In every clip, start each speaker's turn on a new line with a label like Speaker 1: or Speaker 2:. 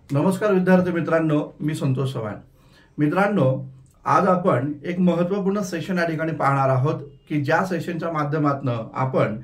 Speaker 1: नमस्कार विद्यार्थी मित्रांनो, मी संतोष चव्हाण। मित्रांनो, आज आपण एक महत्त्वपूर्ण सेशन या ठिकाणी पाहणार आहोत की ज्या सेशनच्या माध्यमातून आपण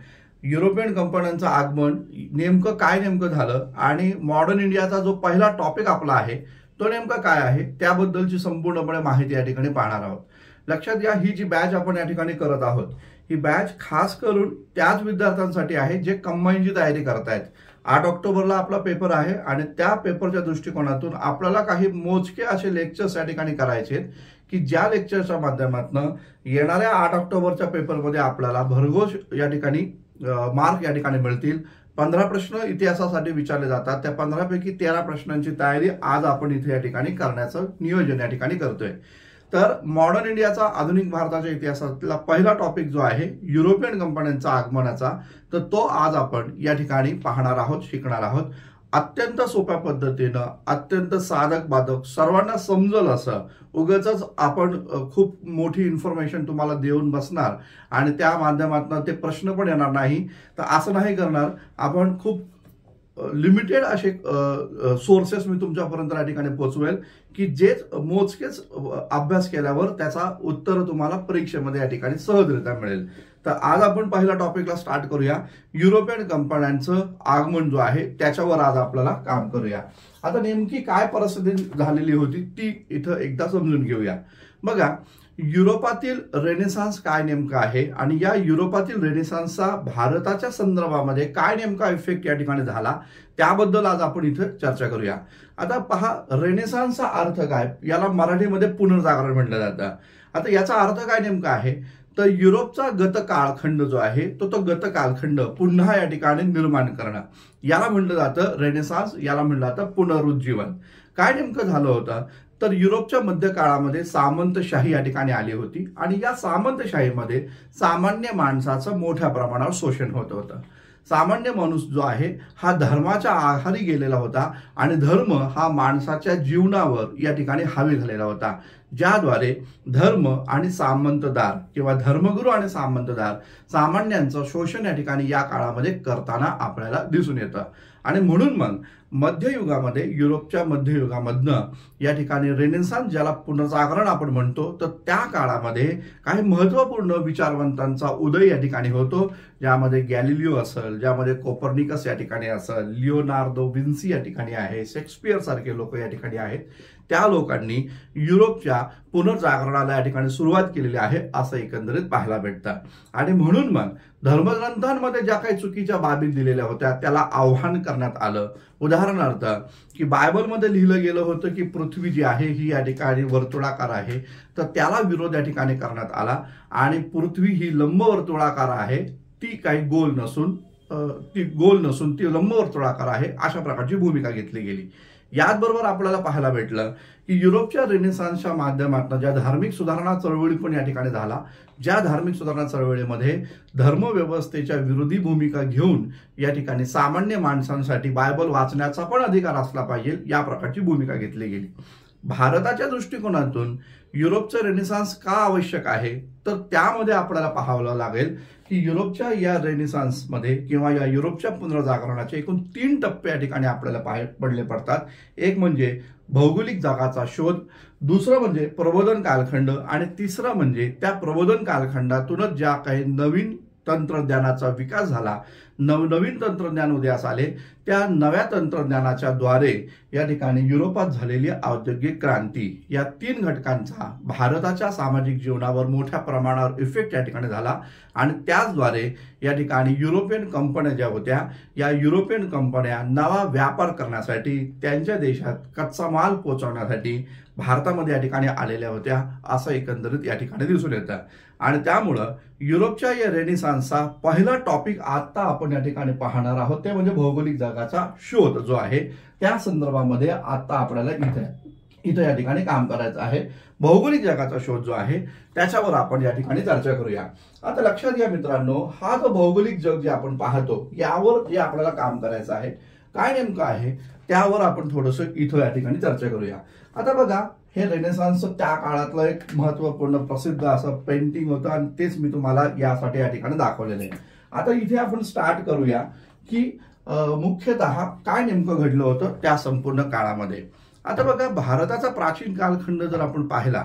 Speaker 1: युरोपियन कंपन्यांचं आगमन नेमकं झालं आणि मॉडर्न इंडियाचा जो पहिला टॉपिक आपला आहे तो नेमका काय आहे त्याबद्दलची संपूर्णपणे माहिती या ठिकाणी पाहणार आहोत। लक्षात घ्या, ही जी बॅच आपण या ठिकाणी करत आहोत ही बॅच खास करून त्याच विद्यार्थ्यांसाठी आहे जे कंबाईनची तयारी करतायत। 8 ऑक्टोबरला आपला पेपर आहे आणि त्या पेपरच्या दृष्टिकोनातून आपल्याला काही मोजके असे लेक्चर्स या ठिकाणी करायचे आहेत की ज्या लेक्चरच्या माध्यमातून येणाऱ्या 8 ऑक्टोबरच्या पेपरमध्ये आपल्याला भरघोस या ठिकाणी मार्क या ठिकाणी मिळतील। 15 प्रश्न इतिहासासाठी विचारले जातात। त्या 15 पैकी 13 प्रश्नांची तयारी आज आपण इथे या ठिकाणी करण्याचं नियोजन या ठिकाणी करतोय। तर मॉडर्न इंडियाचा आधुनिक भारताच्या इतिहासातला पहिला टॉपिक जो आहे युरोपियन कंपन्यांचा आगमनाचा, तर तो आज आपण या ठिकाणी पाहणार आहोत, शिकणार आहोत। अत्यंत सोप्या पद्धतीनं, अत्यंत साधक बाधक, सर्वांना समजल असं, उगाचच आपण खूप मोठी इन्फॉर्मेशन तुम्हाला देऊन बसणार आणि त्या माध्यमातून ते प्रश्न पण येणार नाही। तर असं नाही करणार आपण। खूप लिमिटेड असे सोर्सेस मी तुमच्यापर्यंत या ठिकाणी पोहोचवेल की जे मोजकेच अभ्यास केल्यावर त्याचा उत्तर तुम्हाला परीक्षेमध्ये या ठिकाणी सहजरित्या मिळेल। तर आज आपण पहिल्या टॉपिकला स्टार्ट करूया। युरोपियन कंपन्यांचं आगमन जो आहे त्याच्यावर आज आपल्याला काम करूया। आता नेमकी काय परिस्थिती झालेली होती ती इथं एकदा समजून घेऊया। बघा, युरोपातील रेनेसान्स काय नेमका आहे आणि या युरोपातील रेनेसान्सचा भारताच्या संदर्भामध्ये काय नेमका इफेक्ट या ठिकाणी झाला त्याबद्दल आज आपण इथे चर्चा करूया। आता पहा, रेनेसान्सचा अर्थ काय, याला मराठीमध्ये पुनर्जागरण म्हटलं जातं। आता याचा अर्थ काय नेमका आहे, तर युरोपचा गत कालखंड जो आहे तो गत कालखंड पुन्हा या ठिकाणी निर्माण करणं, याला म्हटलं जातं रेनेसान्स, याला म्हटलं जातं पुनरुज्जीवन। काय नेमकं झालं होतं, तर युरोपच्या मध्य काळामध्ये सामंतशाही या ठिकाणी आली होती आणि या सामंतशाहीमध्ये सामान्य माणसाचं मोठ्या प्रमाणावर शोषण होत होतं। सामान्य माणूस जो आहे हा धर्माच्या आहारी गेलेला होता आणि धर्म हा माणसाच्या जीवनावर या ठिकाणी हावी झालेला होता, ज्याद्वारे धर्म आणि सामंतदार किंवा धर्मगुरू आणि सामंतदार सामान्यांचं शोषण या ठिकाणी या काळामध्ये करताना आपल्याला दिसून येतं। आणि म्हणून मग मध्ययुगामध्ये, युरोपच्या मध्ययुगामधनं या ठिकाणी रेनेसान्स, ज्याला पुनर्जागरण आपण म्हणतो, तर त्या काळामध्ये काही महत्त्वपूर्ण विचारवंतांचा उदय या ठिकाणी होतो, ज्यामध्ये गॅलिलिओ असेल, ज्यामध्ये कोपर्निकस या ठिकाणी असेल, लिओनार्दो विन्सी या ठिकाणी आहे, शेक्सपियर सारखे लोक या ठिकाणी आहेत। त्या लोकांनी युरोपच्या पुनर्जागरणाला या ठिकाणी सुरुवात केलेली आहे असं एकंदरीत पाहायला भेटतं। आणि म्हणून मग धर्मग्रंथांमध्ये ज्या काही चुकीच्या बाबी दिलेल्या होत्या त्याला आव्हान करण्यात आलं। उदाहरणार्थ की बायबलमध्ये लिहिलं गेलं होतं की पृथ्वी जी आहे ही या ठिकाणी वर्तुळाकार आहे, तर त्याला विरोध या ठिकाणी करण्यात आला आणि पृथ्वी ही लंबवर्तुळाकार आहे, ती काही गोल नसून ती लंबवर्तुळाकार आहे, अशा प्रकारची भूमिका घेतली गेली। याचबरोबर आपल्याला पाहायला भेटलं की युरोपच्या रेनेसान्सच्या माध्यमातून ज्या धार्मिक सुधारणा चळवळी पण या ठिकाणी झाला, ज्या धार्मिक सुधारणा चळवळीमध्ये धर्मव्यवस्थेच्या विरोधी भूमिका घेऊन या ठिकाणी सामान्य माणसांसाठी बायबल वाचण्याचा पण अधिकार असला पाहिजे, या प्रकारची भूमिका घेतली गेली। भारताच्या दृष्टिकोनातून युरोपचं रेनेसान्स का आवश्यक आहे, तर त्यामध्ये आपल्याला पाहावं लागेल की युरोपच्या या रेनेसान्समध्ये किंवा या युरोपच्या पुनर्जागरणाचे एकूण 3 टप्पे या ठिकाणी आपल्याला पडले पडतात। एक म्हणजे भौगोलिक जागाचा शोध, दुसरं म्हणजे प्रबोधन कालखंड आणि तिसरं म्हणजे त्या प्रबोधन कालखंडातूनच ज्या काही नवीन तंत्रज्ञानाचा विकास झाला, नवनवीन तंत्रज्ञान उदयास आले, त्या नव्या तंत्रज्ञानाच्या द्वारे या ठिकाणी युरोपात झालेली औद्योगिक क्रांती, या 3 घटकांचा भारताच्या सामाजिक जीवनावर मोठ्या प्रमाणावर इफेक्ट या ठिकाणी झाला आणि त्याचद्वारे या ठिकाणी युरोपियन कंपन्या ज्या होत्या, या युरोपियन कंपन्या नवा व्यापार करण्यासाठी, त्यांच्या देशात कच्चा माल पोहोचवण्यासाठी भारतामध्ये या ठिकाणी आलेल्या होत्या असं एकंदरीत या ठिकाणी दिसून येतं। आणि त्यामुळं युरोपच्या या रेनेसान्सचा पहिला टॉपिक आता आपण या ठिकाणी पाहणार आहोत, ते म्हणजे भौगोलिक जागाचा शोध जो आहे त्या संदर्भामध्ये आता आपल्याला इथं या ठिकाणी काम करायचं आहे। भौगोलिक जगाचा शोध जो आहे त्याच्यावर आपण या ठिकाणी चर्चा करूया। आता लक्षात घ्या मित्रांनो, हा जो भौगोलिक जग जे आपण पाहतो यावर जे आपल्याला काम करायचं आहे, काय नेमकं आहे त्यावर आपण थोडंसं इथं या ठिकाणी चर्चा करूया। आता बघा, हे रेनेसान्स त्या काळातलं एक महत्त्वपूर्ण प्रसिद्ध असं पेंटिंग होतं आणि तेच मी तुम्हाला यासाठी या ठिकाणी दाखवलेलं आहे। आता इथे आपण स्टार्ट करूया की मुख्यतः काय नेमकं घडलं होतं त्या संपूर्ण काळामध्ये. आता बघा, भारताचा प्राचीन कालखंड जर आपण पाहिला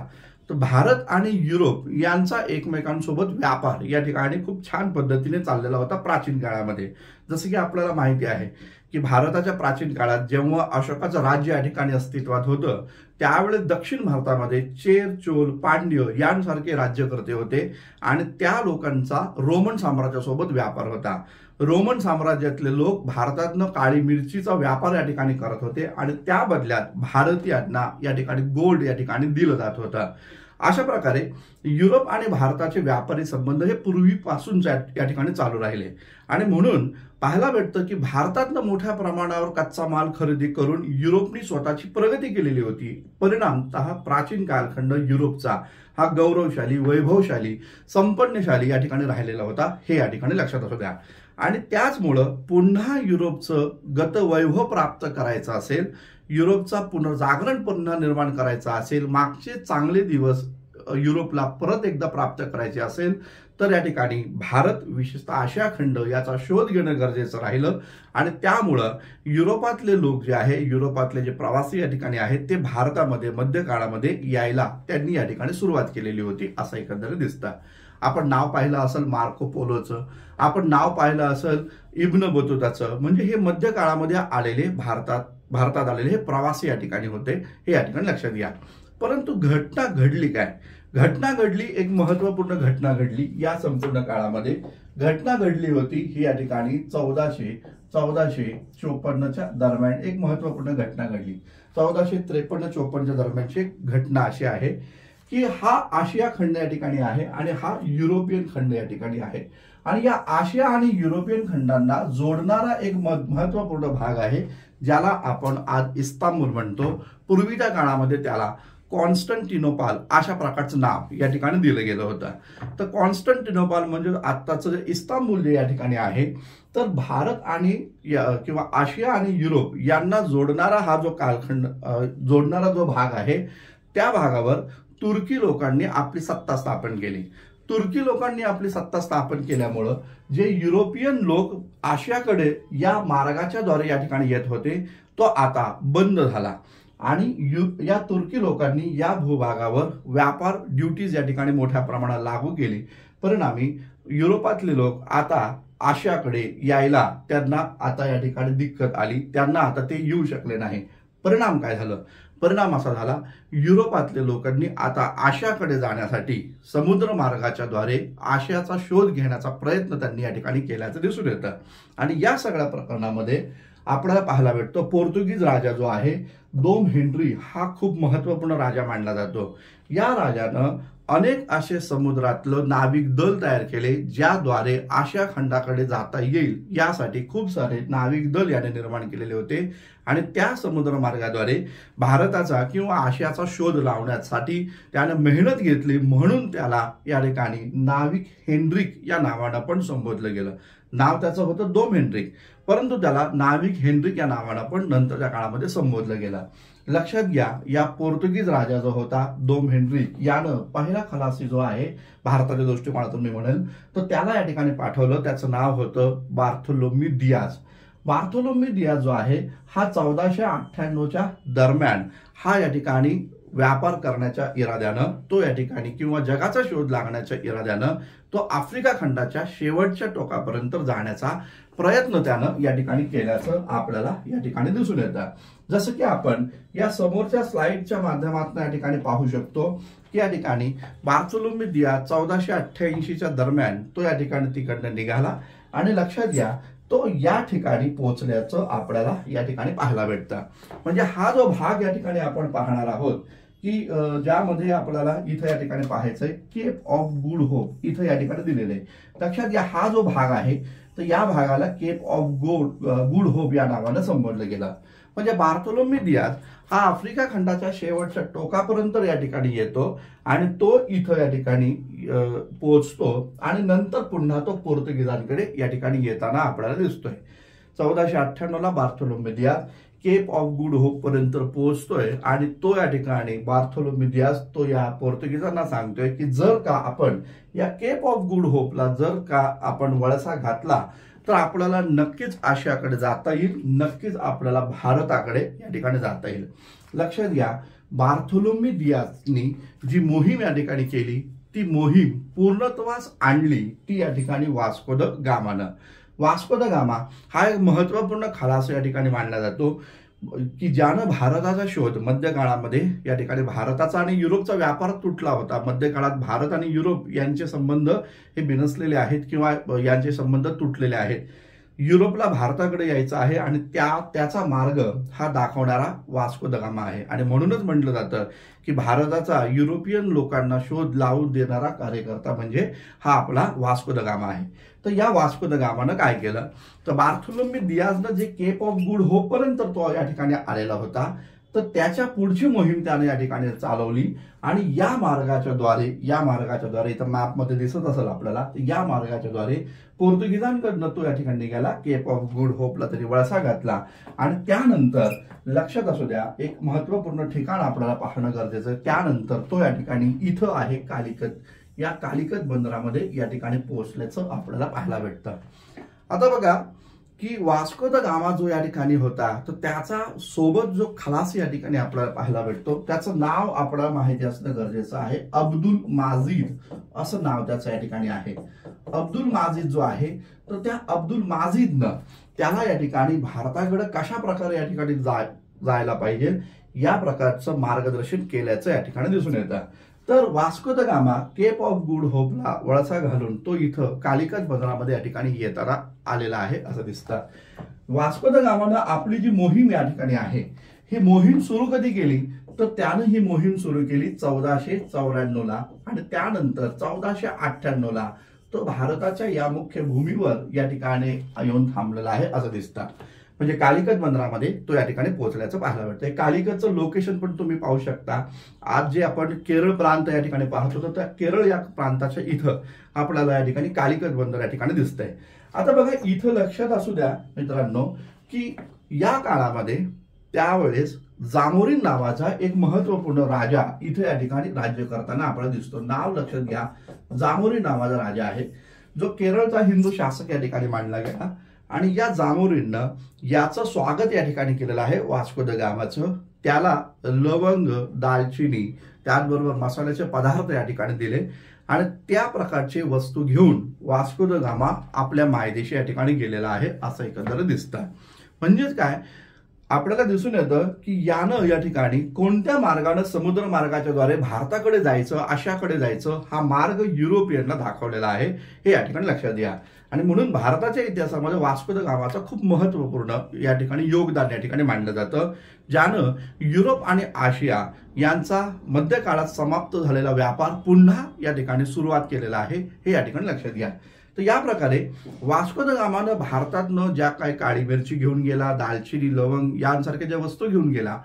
Speaker 1: तर भारत आणि युरोप यांचा एकमेकांसोबत व्यापार या ठिकाणी खूप छान पद्धतीने चाललेला होता प्राचीन काळामध्ये. जसं की आपल्याला माहिती आहे की भारताच्या प्राचीन काळात जेव्हा अशोकाचं राज्य या ठिकाणी अस्तित्वात होतं त्यावेळेस दक्षिण भारतामध्ये चेर, चोल, पांड्य यांसारखे राज्यकर्ते होते आणि त्या लोकांचा रोमन साम्राज्यासोबत व्यापार होता. रोमन साम्राज्यातले लोक भारतातनं काळी मिरचीचा व्यापार या ठिकाणी करत होते आणि त्या बदल्यात भारतीयांना या ठिकाणी गोल्ड या ठिकाणी दिलं जात होतं. अशा प्रकारे युरोप आणि भारताचे व्यापारी संबंध हे पूर्वीपासून या ठिकाणी चालू राहिले आणि म्हणून पाहायला भेटतं की भारतातनं मोठ्या प्रमाणावर कच्चा माल खरेदी करून युरोपनी स्वतःची प्रगती केलेली होती. परिणामतः प्राचीन कालखंड युरोपचा हा गौरवशाली, वैभवशाली, संपन्नशाली या ठिकाणी राहिलेला होता, हे या ठिकाणी लक्षात असू द्या. आणि त्याचमुळं पुन्हा युरोपचं गतवैभव प्राप्त करायचं असेल, युरोपचा पुनर्जागरण पुन्हा निर्माण करायचा असेल, मागचे चांगले दिवस युरोपला परत एकदा प्राप्त करायचे असेल तर या ठिकाणी भारत, विशेषतः आशिया खंड याचा शोध घेणं गरजेचं राहिलं. आणि त्यामुळं युरोपातले लोक जे आहे, युरोपातले जे प्रवासी या ठिकाणी आहेत ते भारतामध्ये मध्य काळामध्ये यायला त्यांनी या ठिकाणी सुरुवात केलेली होती असं एकंदरीत दिसतं. आपण नाव पाहिलं असेल मार्को पोलोचं, आपण नाव पाहिलं असेल इब्न बतूताचं, म्हणजे हे मध्य काळामध्ये आलेले भारतात आलेले हे प्रवासी या ठिकाणी होते, हे या ठिकाणी लक्षात घ्या. परंतु घटना घडली काय? घटना घडली, एक महत्वपूर्ण घटना घडली या संपूर्ण काळामध्ये. घटना घडली होती ही या ठिकाणी 1454च्या दरम्यान एक महत्वपूर्ण घटना घडली. 1453-54च्या दरम्यानची एक घटना अशी आहे की हा आशिया खंड या ठिकाणी आहे आणि हा युरोपियन खंड या ठिकाणी आहे आणि या आशिया आणि युरोपियन खंडांना जोडणारा एक महत्वपूर्ण भाग आहे ज्याला आपण आज इस्तांबूल म्हणतो. पूर्वीच्या काळामध्ये त्याला कॉन्स्टंटिनोपाल अशा प्रकारचं नाव या ठिकाणी दिलं गेलं होतं. तर कॉन्स्टंटिनोपाल म्हणजे आत्ताचं जे इस्तांबूल जे या ठिकाणी आहे, तर भारत आणि किंवा आशिया आणि युरोप यांना जोडणारा हा जो कालखंड, जोडणारा जो भाग आहे त्या भागावर तुर्की लोकांनी आपली सत्ता स्थापन केली. तुर्की लोकांनी आपली सत्ता स्थापन केल्यामुळं जे युरोपियन लोक आशियाकडे या मार्गाच्या द्वारे या ठिकाणी येत होते तो आता बंद झाला आणि या तुर्की लोकांनी या भूभागावर व्यापार ड्युटीज या ठिकाणी मोठ्या प्रमाणात लागू केली. परिणामी युरोपातले लोक आता आशियाकडे यायला त्यांना आता या ठिकाणी दिक्कत आली, त्यांना आता ते येऊ शकले नाही. परिणाम काय झालं? परिणाम असा झाला, युरोपातल्या लोकांनी आता आशियाकडे जाण्यासाठी समुद्र मार्गाच्या द्वारे आशियाचा शोध घेण्याचा प्रयत्न त्यांनी या ठिकाणी केल्याचं दिसून येतं. आणि या सगळ्या प्रकरणामध्ये आपल्याला पाहायला भेटतो पोर्तुगीज राजा जो आहे दोम हेनरी हा खूप महत्वपूर्ण राजा मानला जातो. या राजानं अनेक असे समुद्रातलं नाविक दल तयार केले ज्याद्वारे आशिया खंडाकडे जाता येईल यासाठी खूप सारे नाविक दल याने निर्माण केलेले होते आणि त्या समुद्र मार्गाद्वारे भारताचा किंवा आशियाचा शोध लावण्यासाठी त्याने मेहनत घेतली, म्हणून त्याला या ठिकाणी नाविक हेनरिक या नावानं पण संबोधलं गेलं. नाव त्याचं होतं दोम हेनरिक, परंतु त्याला नाविक हेनरिक या नावानं पण नंतरच्या काळामध्ये संबोधलं गेलं. लक्षात घ्या, या पोर्तुगीज राजा जो होता दोम हेनरिक यानं पहिला खलासी जो आहे भारताच्या दृष्टिकोनातून मी म्हणेल तर त्याला या ठिकाणी पाठवलं. त्याचं नाव होतं बार्थोलोमी दियाज. बार्थोलोमी दियाज जो आहे हा 1498च्या दरम्यान हा या ठिकाणी व्यापार करण्याच्या इराद्यानं तो या ठिकाणी किंवा जगाचा शोध लागण्याच्या इराद्यानं तो आफ्रिका खंडाच्या शेवटच्या टोकापर्यंत जाण्याचा प्रयत्न त्यानं या ठिकाणी केल्याचं आपल्याला या ठिकाणी दिसून येतं. जसं की आपण या समोरच्या स्लाइडच्या माध्यमातून या ठिकाणी पाहू शकतो की या ठिकाणी बार्थोलोमी दियाज 1488च्या दरम्यान तो या ठिकाणी तिकडनं निघाला आणि लक्षात घ्या तो या ठिकाणी पोहोचल्याचं आपल्याला या ठिकाणी पाहायला भेटतं. म्हणजे हा जो भाग या ठिकाणी आपण पाहणार आहोत की ज्यामध्ये आपल्याला इथं या ठिकाणी पाहायचंय केप ऑफ गुड होप इथं या ठिकाणी दिलेलं आहे. लक्षात घ्या हा जो भाग आहे तर या भागाला केप ऑफ गुड होप या नावानं संबोधलं गेलं. म्हणजे बार्थोलोमी दियाज हा आफ्रिका खंडाच्या शेवटच्या टोकापर्यंत या ठिकाणी येतो आणि तो इथं या ठिकाणी पोहोचतो आणि नंतर पुन्हा तो पोर्तुगीजांकडे या ठिकाणी येताना आपल्याला दिसतोय. 1498ला बार्थोलोमी Diya's Cape of good hope पर्यंत पोहोचतोय आणि तो या ठिकाणी बार्थोलोमी दियाज तो या पोर्तुगीजांना सांगतोय की जर का आपण या केप ऑफ गुड होपला जर का आपण वळसा घातला तर आपल्याला नक्कीच आशियाकडे जाता येईल, नक्कीच आपल्याला भारताकडे या ठिकाणी जाता येईल. लक्षात घ्या, बार्थोलोमी दियाजनी जी मोहीम या ठिकाणी केली, ती मोहीम पूर्णत्वास आणली ती या ठिकाणी वास्को द गामानं. वास्को द गामा हा एक महत्वपूर्ण खलास या ठिकाणी मानला जातो की ज्यानं भारताचा शोध मध्य काळामध्ये या ठिकाणी भारताचा आणि युरोपचा व्यापार तुटला होता. मध्य काळात भारत आणि युरोप यांचे संबंध हे बिनसलेले आहेत किंवा यांचे संबंध तुटलेले आहेत. युरोपला भारताकडे यायचं आहे आणि त्याचा मार्ग हा दाखवणारा वास्को द गामा आहे. आणि म्हणूनच म्हटलं जातं की भारताचा युरोपियन लोकांना शोध लावून देणारा कार्यकर्ता म्हणजे हा आपला वास्को द गामा आहे. तर या वास्को द गामानं काय केलं, तर बार्थोलोमी दियाजनं जे केप ऑफ गुड होप पर्यंत तो या ठिकाणी आलेला होता, तर त्याच्या पुढची मोहीम त्याने या ठिकाणी चालवली. आणि या मार्गाच्या द्वारे इथं मॅपमध्ये दिसत असेल आपल्याला, या मार्गाच्या द्वारे पोर्तुगीजांकडनं तो या ठिकाणी निघाला, केप ऑफ गुड होपला तरी वळसा घातला. आणि त्यानंतर लक्षात असू द्या, एक महत्वपूर्ण ठिकाण आपल्याला पाहणं गरजेचं आहे. त्यानंतर तो या ठिकाणी इथं आहे कालिकत, या कालिकत बंदरामध्ये या ठिकाणी पोहोचल्याचं आपल्याला पाहायला भेटतं. आता बघा की वास्को द गामा जो या ठिकाणी होता, तर त्याचा सोबत जो खलासी या ठिकाणी आपल्याला पाहायला भेटतो, त्याचं नाव आपल्याला माहिती असणं गरजेचं आहे. अब्दुल माजिद असं नाव त्याचं या ठिकाणी आहे. अब्दुल माजिद जो आहे, तर त्या अब्दुल माजिदनं त्याला या ठिकाणी भारताकडे कशा प्रकारे या ठिकाणी जायला पाहिजे या प्रकारचं मार्गदर्शन केल्याचं या ठिकाणी दिसून येतं. तर Vasco da Gama Cape of Good होपला वळसा घालून तो इथं कालिकत बंदरामध्ये या ठिकाणी येताना आलेला आहे असं दिसतं. वास्को द गामानं आपली जी मोहीम या ठिकाणी आहे, ही मोहीम सुरू कधी केली, तर त्यानं ही मोहीम सुरू केली 1494ला. आणि त्यानंतर 1498ला तो भारताच्या या मुख्य भूमीवर या ठिकाणी येऊन थांबलेला आहे असं दिसतं. म्हणजे कालिकत बंदरामध्ये तो या ठिकाणी पोहोचल्याचं पाहायला भेटतंय. कालिकतचं लोकेशन पण तुम्ही पाहू शकता. आज जे आपण केरळ प्रांत या ठिकाणी पाहतो, तर त्या केरळ या प्रांताच्या इथं आपल्याला या ठिकाणी कालिकत बंदर या ठिकाणी दिसतंय. आता बघा, इथं लक्षात असू द्या मित्रांनो की या काळामध्ये त्यावेळेस जामोरिन नावाचा एक महत्वपूर्ण राजा इथे या ठिकाणी राज्य करताना आपल्याला दिसतो. नाव लक्षात घ्या, जामोरिन नावाचा राजा आहे, जो केरळचा हिंदू शासक या ठिकाणी मानला गेला. आणि या जामोरिननं याचं स्वागत या ठिकाणी केलेलं आहे वास्को द गामाचं. त्याला लवंग, दालचिनी, त्याचबरोबर मसाल्याचे पदार्थ या ठिकाणी दिले. आणि त्या प्रकारचे वस्तू घेऊन वास्को द गामा आपल्या मायदेशी या ठिकाणी गेलेला आहे असं एकंदर दिसतं. म्हणजेच काय, आपल्याला दिसून येतं की यानं या ठिकाणी कोणत्या मार्गाने समुद्र मार्गाच्या द्वारे भारताकडे जायचं, आशियाकडे जायचं हा मार्ग युरोपियनला दाखवलेला आहे, हे या ठिकाणी लक्षात घ्या. आणि म्हणून भारताच्या इतिहासामध्ये वास्को द गामाचं खूप महत्वपूर्ण या ठिकाणी योगदान या ठिकाणी मानलं जातं, ज्यानं युरोप आणि आशिया यांचा मध्य काळात समाप्त झालेला व्यापार पुन्हा या ठिकाणी सुरुवात केलेला आहे, हे या ठिकाणी लक्षात घ्या. तर या प्रकारे वास्को द गामानं भारतातनं ज्या काही काळी मिरची घेऊन गेला, दालचिनी, लवंग यांसारख्या ज्या वस्तू घेऊन गेला,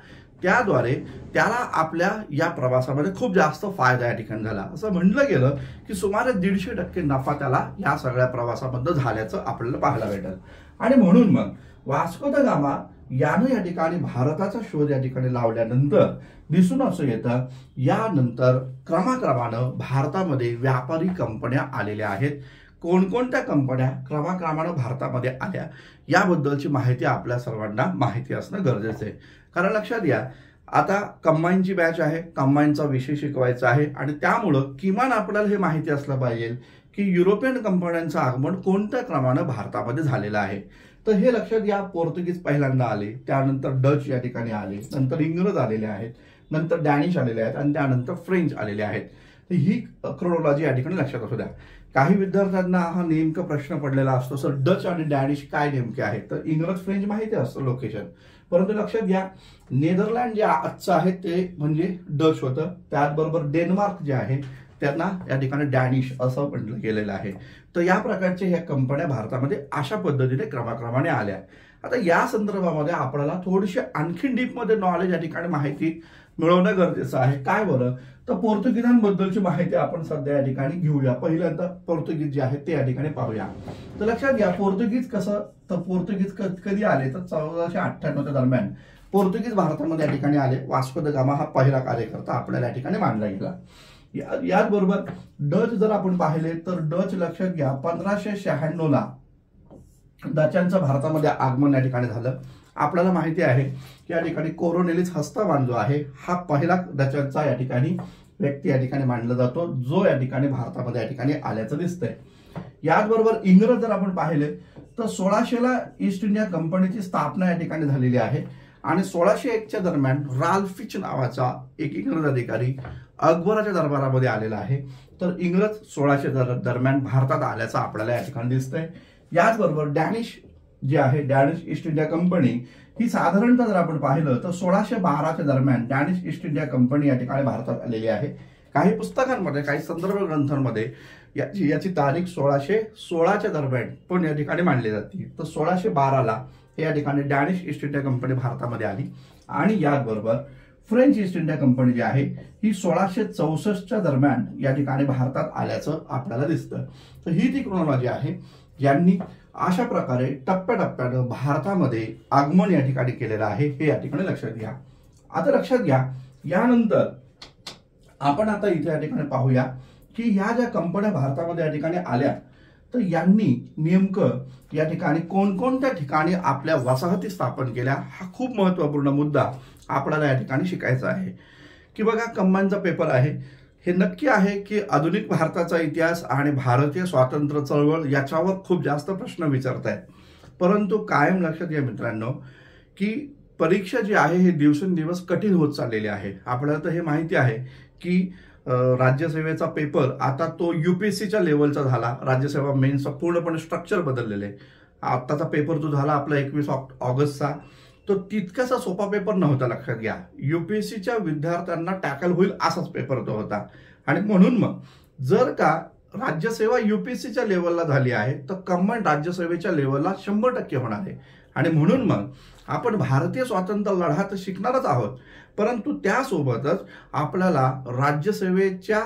Speaker 1: त्याद्वारे त्याला आपल्या या प्रवासामध्ये खूप जास्त फायदा या ठिकाणी झाला. असं म्हटलं गेलं की सुमारे 150% नफा त्याला या सगळ्या प्रवासामध्ये झाल्याचं आपल्याला पाहायला भेटेल. आणि म्हणून मग वास्को द गामा यानं या ठिकाणी भारताचा शोध या ठिकाणी लावल्यानंतर दिसून असं येतं, यानंतर क्रमाक्रमानं भारतामध्ये व्यापारी कंपन्या आलेल्या आहेत. कोणकोणत्या कंपन्या क्रमाक्रमानं भारतामध्ये आल्या याबद्दलची माहिती आपल्या सर्वांना माहिती असणं गरजेचं आहे. कारण लक्षात घ्या, आता कंबाईनची बॅच आहे, कंबाईनचा विषय शिकवायचा आहे. आणि त्यामुळं किमान आपल्याला हे माहिती असलं पाहिजे की युरोपियन कंपन्यांचं आगमन कोणत्या क्रमानं भारतामध्ये झालेलं आहे. तर हे लक्षात घ्या, पोर्तुगीज पहिल्यांदा आले, त्यानंतर डच या ठिकाणी आले, नंतर इंग्रज आलेले आहेत, नंतर डॅनिश आलेले आहेत आणि त्यानंतर फ्रेंच आलेले आहेत. तर ही क्रोनॉलॉजी या ठिकाणी लक्षात असू द्या. काही विद्यार्थ्यांना हा नेमका प्रश्न पडलेला असतो, सर डच आणि डॅनिश काय नेमके आहेत. तर इंग्रज फ्रेंच माहिती असतं लोकेशन, परंतु लक्षात घ्या नेदरलँड जे आजचं आहे ते म्हणजे डच होतं, त्याचबरोबर डेन्मार्क जे आहे त्यांना या ठिकाणी डॅनिश असं म्हटलं गेलेलं आहे. तर या प्रकारच्या ह्या कंपन्या भारतामध्ये अशा पद्धतीने क्रमाक्रमाने आल्या. आता या संदर्भामध्ये आपल्याला थोडीशी आणखी डीपमध्ये नॉलेज या ठिकाणी माहिती मिळवणं गरजेचं आहे. काय बरं, तर पोर्तुगीजांबद्दलची माहिती आपण सध्या या ठिकाणी घेऊया. पहिल्यांदा पोर्तुगीज जे आहेत ते या ठिकाणी पाहूया. तर लक्षात घ्या पोर्तुगीज कसं, तर पोर्तुगीज कधी आले, तर 1498 दरम्यान पोर्तुगीज भारतामध्ये या ठिकाणी आले. वास्को द गामा हा पहिला कार्यकर्ता आपल्याला या ठिकाणी मानला गेला. याचबरोबर डच जर आपण पाहिले तर डच लक्षात घ्या 1596ला डचांचं भारतामध्ये आगमन या ठिकाणी झालं। आपल्याला माहिती आहे की या ठिकाणी कोरोनेलिस हस्तावान जो आहे हा पहिला डचांचा या ठिकाणी व्यक्ती या ठिकाणी मानला जातो, जो या ठिकाणी भारतामध्ये या ठिकाणी आल्याचं दिसतंय। याचबरोबर इंग्रज जर आपण पाहिले तर 1600ला ईस्ट इंडिया कंपनीची स्थापना या ठिकाणी झालेली आहे आणि 1601च्या दरम्यान राल्फ फिच नावाचा एक इंग्रज अधिकारी अकबराच्या दरबारामध्ये आलेला आहे। तर इंग्रज 1600 दरम्यान भारतात आल्याचं आपल्याला या ठिकाणी दिसतंय। याचबरोबर डॅनिश जे आहे डॅनिश ईस्ट इंडिया कंपनी ही साधारणतः जर आपण पाहिलं तर 1612च्या दरम्यान डॅनिश ईस्ट इंडिया कंपनी या ठिकाणी भारतात आलेली आहे। काही पुस्तकांमध्ये काही संदर्भ ग्रंथांमध्ये याची तारीख 1616च्या दरम्यान पण या ठिकाणी मांडली जाते। तर 1612ला या ठिकाणी डॅनिश ईस्ट इंडिया कंपनी भारतामध्ये आली आणि याचबरोबर फ्रेंच ईस्ट इंडिया कंपनी जी आहे ही 1664च्या दरम्यान या ठिकाणी भारतात आल्याचं आपल्याला दिसतं। तर ही ती क्रोनॉलॉजी आहे ज्यांनी अशा प्रकारे टप्प्याटप्प्यानं भारतामध्ये आगमन या ठिकाणी केलेलं आहे, हे या ठिकाणी लक्षात घ्या। आता लक्षात घ्या, यानंतर आपण आता इथे या ठिकाणी पाहूया की ह्या ज्या कंपन्या भारतामध्ये या ठिकाणी आल्या तर यांनी नेमकं या ठिकाणी कोणकोणत्या ठिकाणी आपल्या वसाहती स्थापन केल्या, हा खूप महत्त्वपूर्ण मुद्दा आपल्याला या ठिकाणी शिकायचा आहे। की बघा, कंबाईनचा पेपर आहे, हे नक्की आहे की आधुनिक भारताचा इतिहास आणि भारतीय स्वातंत्र्य चळवळ याच्यावर खूप जास्त प्रश्न विचारतायत, परंतु कायम लक्षात घ्या मित्रांनो की परीक्षा जी आहे हे दिवसेंदिवस कठीण होत चाललेली आहे। आपल्याला तर हे माहिती आहे की राज्यसेवेचा पेपर आता तो UPSCच्या लेवलचा झाला। राज्यसेवा मेन्सचा पूर्णपणे स्ट्रक्चर बदललेले। आताचा पेपर जो झाला आपला 21 ऑगस्टचा, तो तितकासा सोपा पेपर नव्हता। लक्षात घ्या, UPSCच्या विद्यार्थ्यांना टॅकल होईल असाच पेपर तो होता आणि म्हणून मग जर का राज्यसेवा UPSCच्या लेवलला झाली आहे तर कंबाईन राज्यसेवेच्या लेवलला 100% होणार आहे आणि म्हणून मग आपण भारतीय स्वातंत्र्य लढा तर शिकणारच आहोत, परंतु त्यासोबतच आपल्याला राज्यसेवेच्या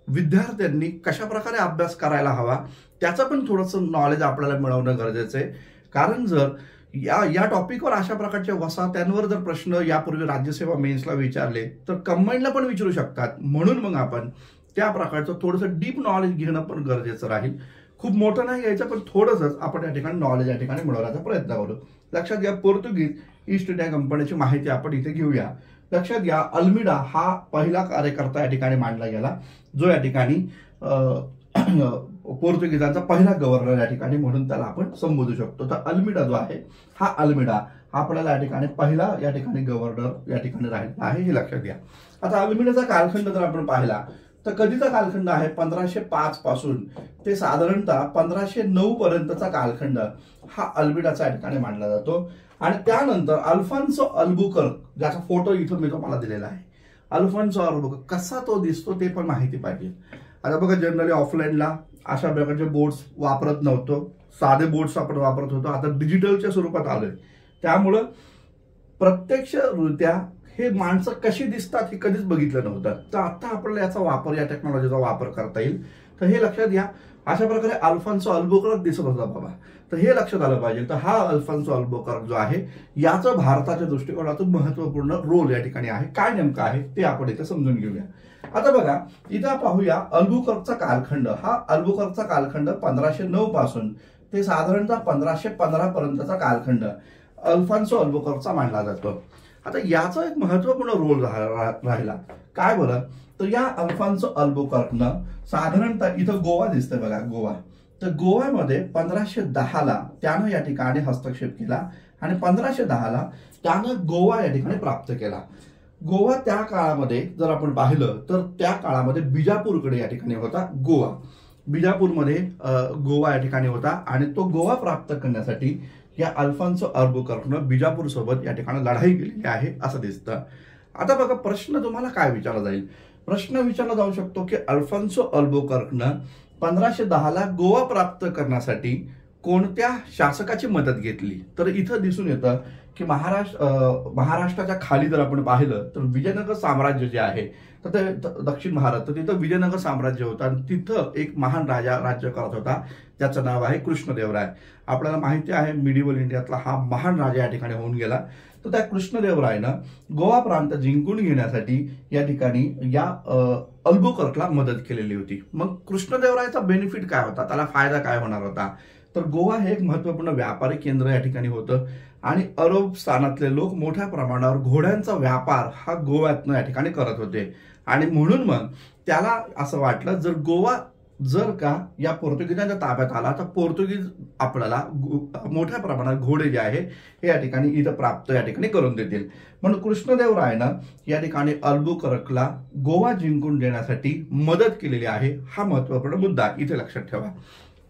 Speaker 1: विद्यार्थ्यांनी कशा प्रकारे अभ्यास करायला हवा त्याचं पण थोडंसं नॉलेज आपल्याला मिळवणं गरजेचं आहे। कारण जर या टॉपिकवर अशा प्रकारच्या वसाहत्यांवर जर प्रश्न यापूर्वी राज्यसेवा मेन्सला विचारले तर कंबाईनला पण विचारू शकतात, म्हणून मग आपण त्या प्रकारचं थोडंसं डीप नॉलेज घेणं पण गरजेचं राहील। खूप मोठं नाही घ्यायचं, पण थोडंसंच आपण या ठिकाणी नॉलेज या ठिकाणी मिळवण्याचा प्रयत्न करू। लक्षात घ्या, पोर्तुगीज ईस्ट इंडिया कंपनीची माहिती आपण इथे घेऊया। लक्षात घ्या, अल्मिडा हा पहिला कार्यकर्ता या ठिकाणी मांडला गेला, जो या ठिकाणी पोर्तुगीजांचा पहिला गव्हर्नर या ठिकाणी म्हणून त्याला आपण संबोधू शकतो। तर अल्मिडा जो आहे हा अल्मिडा आपल्याला या ठिकाणी पहिला या ठिकाणी गव्हर्नर या ठिकाणी राहिला आहे, हे लक्षात घ्या। आता अल्मिडाचा कालखंड जर आपण पाहिला तर कधीचा कालखंड आहे 1505 पासून ते साधारणतः 1509 पर्यंतचा कालखंड हा अल्मिडाचा या ठिकाणी मानला जातो आणि त्यानंतर अल्फान्सो अल्बुकर्क, ज्याचा फोटो इथं मी तुम्हाला दिलेला आहे, अल्फान्सो अल्बुकर्क कसा तो दिसतो ते पण माहिती पाहिजे। आता बघा, जनरली ऑफलाईनला अशा प्रकारचे बोर्ड्स वापरत नव्हतो, साधे बोर्ड्स आपण वापरत होतो, आता डिजिटलच्या स्वरूपात आलोय, त्यामुळं प्रत्यक्षरित्या हे माणसं कशी दिसतात हे कधीच बघितलं नव्हतं। तर आता आपल्याला याचा वापर, या टेक्नॉलॉजीचा वापर करता येईल। तर हे लक्षात घ्या, अशा प्रकारे अल्फान्सो अल्बुकर्क दिसत होता बाबा, तर हे लक्षात आलं पाहिजे। तर हा अल्फान्सो अल्बुकर्क जो आहे याचं भारताच्या दृष्टिकोनातून महत्वपूर्ण रोल या ठिकाणी आहे। काय नेमकं आहे ते आपण इथे समजून घेऊया। आता बघा, इथं पाहूया अल्बुकर्कचा कालखंड, हा अल्बुकर्कचा कालखंड 1509 पासून ते साधारणतः 1515 पर्यंतचा कालखंड अल्फान्सो अल्बुकर्कचा मानला जातो। आता याचा एक महत्वपूर्ण रोल राहिला, काय बरं, तर या अल्फान्सो अल्बुकर्कनं साधारणतः इथं गोवा दिसतंय बघा, गोवा, तर गोव्यामध्ये 1510ला त्यानं या ठिकाणी हस्तक्षेप केला आणि 1510ला त्यानं गोवा या ठिकाणी प्राप्त केला। गोवा त्या काळामध्ये जर आपण पाहिलं तर त्या काळामध्ये बिजापूरकडे या ठिकाणी होता गोवा, बिजापूरमध्ये गोवा या ठिकाणी होता आणि तो गोवा प्राप्त करण्यासाठी या अल्फान्सो अल्बुकर्कनं बिजापूर सोबत या ठिकाणी लढाई केलेली आहे असं दिसतं। आता बघा, प्रश्न तुम्हाला काय विचारला जाईल, प्रश्न विचारला जाऊ शकतो की अल्फान्सो अल्बुकर्कनं 1510ला गोवा प्राप्त करण्यासाठी कोणत्या शासकाची मदत घेतली। तर इथं दिसून येतं की महाराष्ट्राच्या खाली जर आपण पाहिलं तर विजयनगर साम्राज्य जे आहे तर ते दक्षिण महाराष्ट्र, तिथं विजयनगर साम्राज्य होतं आणि तिथं एक महान राजा राज्य करत होता ज्याचं नाव आहे कृष्णदेवराय। आपल्याला माहिती आहे मिडिवल इंडियातला हा महान राजा या ठिकाणी होऊन गेला। तर त्या कृष्णदेवरायनं गोवा प्रांत जिंकून घेण्यासाठी या ठिकाणी या अल्बुकर्कला मदत केलेली होती। मग कृष्णदेवरायचा बेनिफिट काय होता, त्याला फायदा काय होणार होता, तर गोवा हे एक महत्त्वपूर्ण व्यापारी केंद्र या ठिकाणी होतं आणि अरब स्थानातले लोक मोठ्या प्रमाणावर घोड्यांचा व्यापार हा गोव्यातनं या ठिकाणी करत होते आणि म्हणून मग त्याला असं वाटलं जर गोवा जर का या पोर्तुगीजांच्या ताब्यात आला तर पोर्तुगीज आपल्याला मोठ्या प्रमाणात घोडे जे आहे हे या ठिकाणी इथं प्राप्त या ठिकाणी करून देतील म्हणून कृष्णदेवरायानं या ठिकाणी अल्बुकर्कला गोवा जिंकून देण्यासाठी मदत केलेली आहे हा महत्त्वपूर्ण मुद्दा इथे लक्षात ठेवा।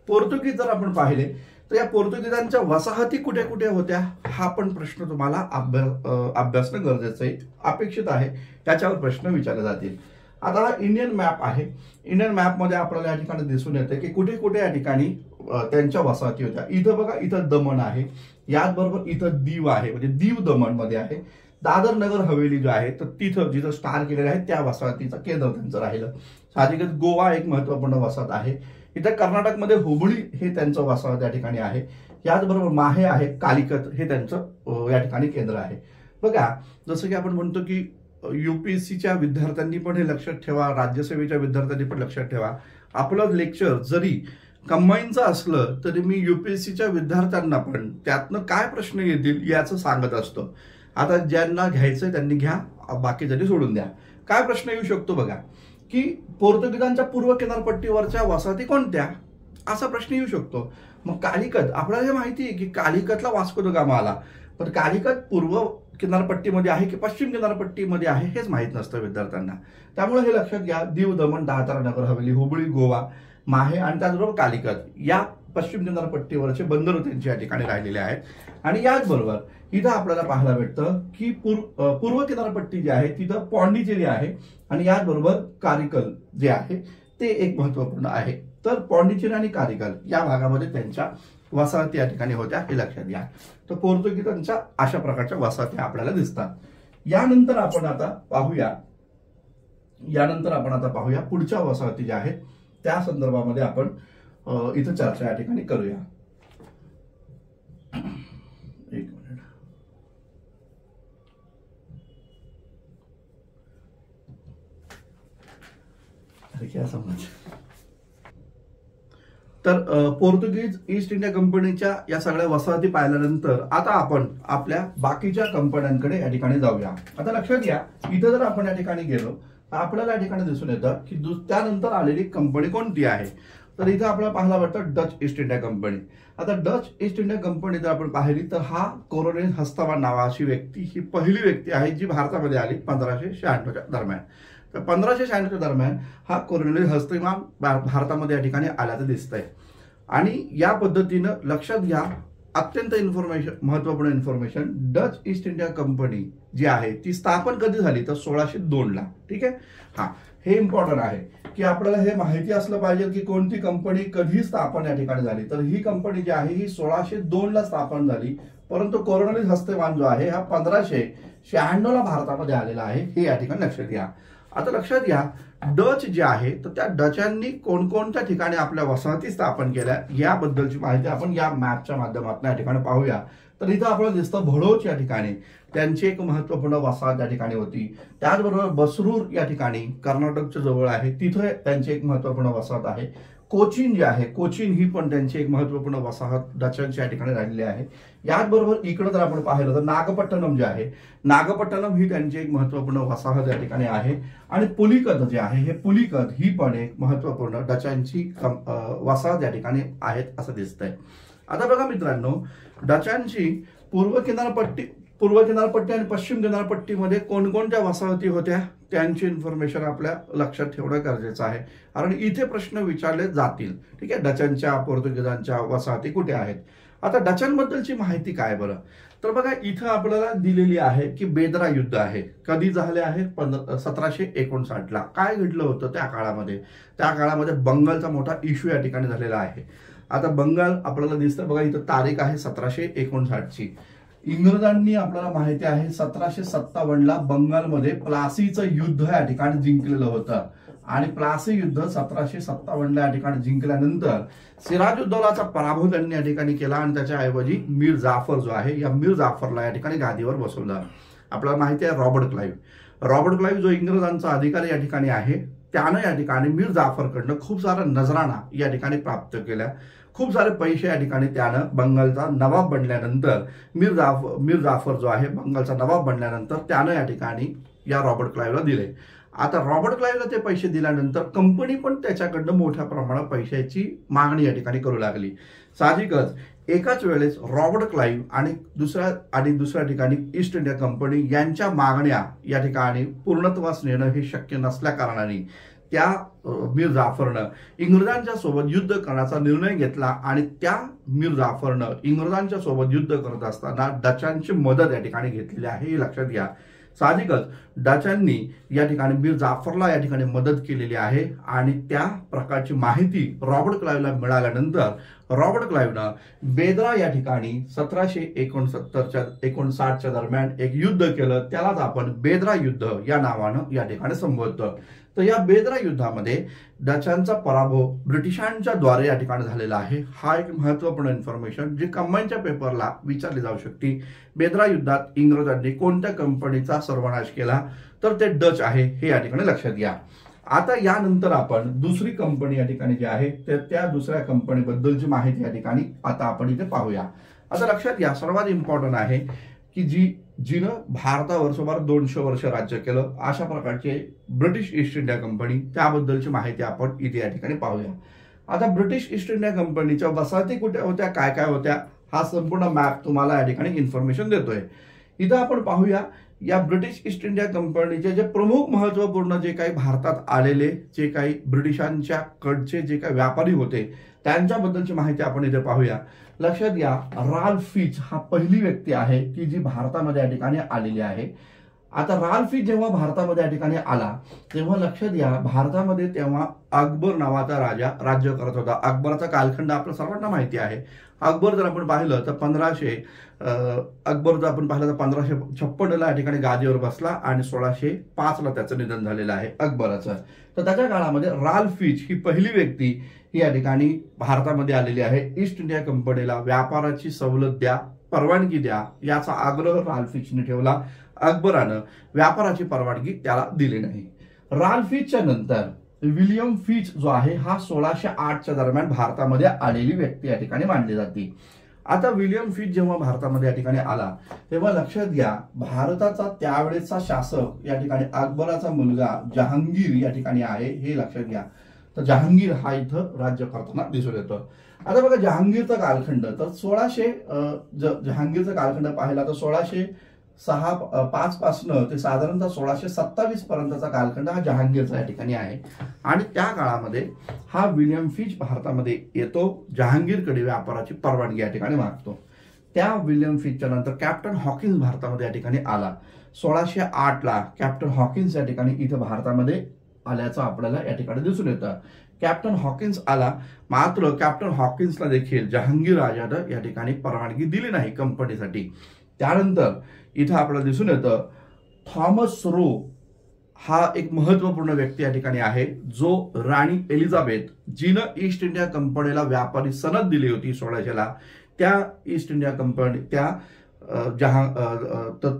Speaker 1: पोर्तुगीज जर आपण पाहिले तर या पोर्तुगीजांच्या वसाहती कुठे कुठे होत्या हा पण प्रश्न तुम्हाला अभ्यासणं गरजेचं आहे, अपेक्षित आहे, त्याच्यावर प्रश्न विचारले जातील। आता हा इंडियन मॅप आहे, इंडियन मॅप मध्ये आपल्याला या ठिकाणी दिसून येते की कुठे कुठे या ठिकाणी त्यांच्या वसाहती होत्या। इथं बघा, इथं दमण आहे, याचबरोबर इथं दीव आहे, म्हणजे दीव दमण मध्ये आहे। दादर नगर हवेली जो आहे तर तिथं जिथं स्टार केलेलं आहे त्या वसाहतीचं केंद्र त्यांचं राहिलं। साहजिकच गोवा एक महत्त्वपूर्ण वसाहत आहे। इथं कर्नाटकमध्ये हुबळी हे त्यांचं वसाहत या ठिकाणी आहे, याचबरोबर माहे आहे, कालिकत हे त्यांचं या ठिकाणी केंद्र आहे। बघा, जसं की आपण म्हणतो की यूपीएससीच्या विद्यार्थ्यांनी पण हे लक्षात ठेवा, राज्यसेवेच्या विद्यार्थ्यांनी पण लक्षात ठेवा, आपलं लेक्चर जरी कंबाईनचं असलं तरी मी यूपीएससीच्या विद्यार्थ्यांना पण त्यातनं काय प्रश्न येतील याचं सांगत असतो। आता ज्यांना घ्यायचंय त्यांनी घ्या, बाकीच्यांनी सोडून द्या। काय प्रश्न येऊ शकतो बघा की पोर्तुगीजांच्या पूर्व किनारपट्टीवरच्या वसाहती कोणत्या, असा प्रश्न येऊ शकतो। मग कालिकत, आपल्याला हे माहिती आहे की कालिकतला वास्को द गामा आला, पण कालिकत पूर्व किनारपट्टीमध्ये आहे की पश्चिम किनारपट्टीमध्ये आहे हेच माहित नसतं विद्यार्थ्यांना। त्यामुळे हे लक्षात घ्या, दीव दमण दादरा नगर हवेली हुबळी गोवा माहे आणि त्याचबरोबर कालिकत या पश्चिम किनारपट्टीवरचे बंदर त्यांच्या या ठिकाणी राहिलेले आहेत। आणि याचबरोबर इथं आपल्याला पाहायला भेटतं की पूर्व किनारपट्टी जी आहे तिथं पॉंडिचेरी आहे आणि याचबरोबर कारिकल जे आहे ते एक महत्त्वपूर्ण आहे। तर पॉंडिचेरी आणि कारिकल या भागामध्ये त्यांच्या वसाहती या ठिकाणी होत्या हे लक्षात घ्या। तर पोर्तुगीजांच्या अशा प्रकारच्या वसाहती आपल्याला दिसतात। यानंतर आपण आता पाहूया पुढच्या वसाहती ज्या आहेत त्या संदर्भामध्ये आपण इथं चर्चा या ठिकाणी करूया। एक मिनिट, अरे क्या समज। तर पोर्तुगीज ईस्ट इंडिया कंपनीच्या या सगळ्या वसाहती पाहिल्यानंतर आता आपण आपल्या बाकीच्या कंपन्यांकडे या ठिकाणी जाऊया। आता लक्षात घ्या, इथं जर आपण या ठिकाणी गेलो तर आपल्याला या ठिकाणी दिसून येतं की त्यानंतर आलेली कंपनी कोणती आहे। तर इथं आपल्याला पाहायला वाटतं डच ईस्ट इंडिया कंपनी। आता डच ईस्ट इंडिया कंपनी जर आपण पाहिली तर हा कोरोनेल हस्तवान नावाची व्यक्ती ही पहिली व्यक्ती आहे जी भारतामध्ये आली 1596च्या दरम्यान। तर 1596च्या दरम्यान हा कोरोनेल हस्तवान भारतामध्ये या ठिकाणी आल्याचं दिसतंय। आणि या पद्धतीनं लक्षात घ्या, अत्यंत महत्वपूर्ण information, Dutch East India Company जी आहे ती स्थापन कधी झाली तर 1602 ला। ठीक आहे, हा हे इम्पॉर्टंट आहे की आपल्याला हे माहिती असलं पाहिजे की कोणती कंपनी कधी स्थापन या ठिकाणी झाली। तर ही कंपनी जी आहे ही 1602 ला स्थापन झाली, परंतु कोरोनेल हस्तवान जो आहे हा 1596 ला भारतामध्ये आलेला आहे हे या ठिकाणी लक्षात घ्या। आता लक्षात घ्या, डच जे आहे तर त्या डचांनी कोणकोणत्या ठिकाणी आपल्या वसाहती स्थापन केल्या याबद्दलची माहिती आपण या मॅपच्या माध्यमातून या ठिकाणी पाहूया। तर इथं आपल्याला दिसतं भडोच या ठिकाणी त्यांची एक महत्त्वपूर्ण वसाहत या ठिकाणी होती। त्याचबरोबर बसरूर या ठिकाणी कर्नाटकच्या जवळ आहे, तिथे त्यांची एक महत्त्वपूर्ण वसाहत आहे। कोचीन जे आहे, कोचीन ही पण त्यांची एक महत्त्वपूर्ण वसाहत डचांची या ठिकाणी राहिलेली आहे। याचबरोबर इकडे जर आपण पाहिलं तर नागपट्टणम जे आहे, नागपट्टणम ही त्यांची एक महत्त्वपूर्ण वसाहत या ठिकाणी आहे। आणि पुलिकत जे आहे, हे पुलिकत ही पण एक महत्त्वपूर्ण डचांची वसाहत या ठिकाणी आहेत असं दिसतंय। आता बघा मित्रांनो, डचांची पूर्व किनारपट्टी आणि पश्चिम किनारपट्टीमध्ये कोणकोणत्या वसाहती होत्या त्यांची इन्फॉर्मेशन आपल्या लक्षात ठेवणं गरजेचं आहे, कारण इथे प्रश्न विचारले जातील। ठीक आहे, डचांच्या पोर्तुगीजांच्या वसाहती कुठे आहेत। आता डचांबद्दलची माहिती काय बरं, तर बघा इथं आपल्याला दिलेली आहे की बेदरा युद्ध आहे, कधी झाले आहे 1759 ला। काय घडलं होतं त्या काळामध्ये, त्या काळामध्ये बंगालचा मोठा इश्यू या ठिकाणी झालेला आहे। आता बंगाल आपल्याला दिसतं बघा, इथं तारीख आहे 1759 ची। इंग्रजांनी आपल्याला माहिती आहे 1757 ला बंगालमध्ये प्लासीचं युद्ध या ठिकाणी जिंकलेलं होतं आणि प्लासी युद्ध 1757 ला या ठिकाणी जिंकल्यानंतर सिराजुद्दौलाचा पराभव त्यांनी या ठिकाणी केला आणि त्याच्या ऐवजी मीर जाफर जो आहे या मीर जाफरला या ठिकाणी गादीवर बसवलं। आपल्याला माहिती आहे रॉबर्ट क्लाइव्ह जो इंग्रजांचा अधिकारी या ठिकाणी आहे, त्यानं या ठिकाणी मीर जाफरकडनं खूप सारा नजराणा या ठिकाणी प्राप्त केल्या। खूप सारे पैसे या ठिकाणी त्यानं बंगालचा नवाब बनल्यानंतर मीर जाफर जो आहे बंगालचा नवाब बनल्यानंतर त्यानं या ठिकाणी या रॉबर्ट क्लाईव्हला दिले. आता रॉबर्ट क्लाईव्हला ते पैसे दिल्यानंतर कंपनी पण त्याच्याकडनं मोठ्या प्रमाणात पैशाची मागणी या ठिकाणी करू लागली. साहजिकच एकाच वेळेस रॉबर्ट क्लाईव्ह आणि दुसऱ्या ठिकाणी ईस्ट इंडिया कंपनी यांच्या मागण्या या ठिकाणी पूर्णत्वास नेणं हे शक्य नसल्या कारणाने त्या मीर जाफरनं इंग्रजांच्या सोबत युद्ध करण्याचा निर्णय घेतला आणि त्या मीर जाफरनं इंग्रजांच्या सोबत युद्ध करत असताना डचांची मदत या ठिकाणी घेतलेली आहे हे लक्षात घ्या. साहजिकच डचांनी या ठिकाणी मीर जाफरला या ठिकाणी मदत केलेली आहे आणि त्या प्रकारची माहिती रॉबर्ट क्लाईव्हला मिळाल्यानंतर रॉबर्ट क्लाईव्हनं बेद्रा या ठिकाणी 1759च्या दरम्यान एक युद्ध केलं. त्यालाच आपण बेद्रा युद्ध या नावानं या ठिकाणी संबोधतो. तर या बेद्रा युद्धामध्ये डचांचा पराभव ब्रिटिशांच्या द्वारे या ठिकाणी झालेला आहे. हा एक महत्वपूर्ण इन्फॉर्मेशन जी कंबाईनच्या पेपरला विचारली जाऊ शकते. बेद्रा युद्धात इंग्रजांनी कोणत्या कंपनीचा सर्वनाश केला, तर ते डच आहे हे या ठिकाणी लक्षात घ्या. आता यानंतर आपण दुसरी कंपनी या ठिकाणी जी आहे त्या दुसऱ्या कंपनीबद्दलची माहिती या ठिकाणी आता आपण इथे पाहूया. आता लक्षात घ्या, सर्वात इम्पॉर्टंट आहे की जिनं भारतावर सुमारे 200 वर्ष राज्य केलं अशा प्रकारचे ब्रिटिश ईस्ट इंडिया कंपनी, त्याबद्दलची माहिती आपण इथे या ठिकाणी पाहूया. आता ब्रिटिश ईस्ट इंडिया कंपनीच्या वसाहती कुठे होत्या, काय काय होत्या, हा संपूर्ण मॅप तुम्हाला या ठिकाणी इन्फॉर्मेशन देतोय. इथं आपण पाहूया या ब्रिटिश ईस्ट इंडिया कंपनीचे जे प्रमुख महत्वपूर्ण जे काही भारतात आलेले जे काही ब्रिटिशांच्या कडचे जे काही व्यापारी होते त्यांच्याबद्दलची माहिती आपण इथे पाहूया. लक्षात घ्या, राल्फ फिच हा पहिली व्यक्ती आहे की जी भारतामध्ये या ठिकाणी आलेली आहे. आता राल्फ फिच जेव्हा भारतामध्ये या ठिकाणी आला तेव्हा लक्षात घ्या, भारतामध्ये तेव्हा अकबर नावाचा राजा राज्य करत होता. अकबराचा कालखंड आपल्या सर्वांना माहिती आहे. अकबर जर आपण पाहिलं तर 1556 ला या ठिकाणी गादीवर बसला आणि 1605 ला त्याचं निधन झालेलं आहे अकबराचं. तर त्याच्या काळामध्ये राल्फ फिच ही पहिली व्यक्ती ही या ठिकाणी भारतामध्ये आलेली आहे. ईस्ट इंडिया कंपनीला व्यापाराची सवलत द्या, परवानगी द्या याचा आग्रह राल्फ फिचने ठेवला. अकबरानं व्यापाराची परवानगी त्याला दिली नाही. राल्फ फिचच्या नंतर विलियम फिच जो आहे हा 1608च्या दरम्यान भारतामध्ये आलेली व्यक्ती या ठिकाणी मानली जाते. आता विलियम फिच जेव्हा भारतामध्ये या ठिकाणी आला तेव्हा लक्षात घ्या, भारताचा त्यावेळेचा शासक या ठिकाणी अकबराचा मुलगा जहांगीर या ठिकाणी आहे हे लक्षात घ्या. तर जहांगीर हा इथं राज्य करताना दिसून येतो. आता बघा जहांगीरचा कालखंड, तर जहांगीरचा कालखंड पाहिला तर 1605 पासून ते साधारणतः 1627 पर्यंतचा कालखंड हा जहांगीरचा या ठिकाणी आहे. आणि त्या काळामध्ये हा विलियम फिच भारतामध्ये येतो, जहांगीरकडे व्यापाराची परवानगी या ठिकाणी मागतो. त्या विलियम फिचच्या नंतर कॅप्टन हॉकिन्स भारतामध्ये या ठिकाणी आला. 1608 ला कॅप्टन हॉकिन्स या ठिकाणी इथं भारतामध्ये आल्याचं आपल्याला या ठिकाणी दिसून येतं. कॅप्टन हॉकिन्स आला, मात्र कॅप्टन हॉकिन्सला देखील जहांगीर राजानं या ठिकाणी परवानगी दिली नाही कंपनीसाठी. त्यानंतर इथं आपल्याला दिसून येतं थॉमस रो हा एक महत्वपूर्ण व्यक्ती या ठिकाणी आहे, जो राणी एलिझाबेथ जिनं ईस्ट इंडिया कंपनीला व्यापारी सनद दिली होती 1600 ला, त्या ईस्ट इंडिया कंपनी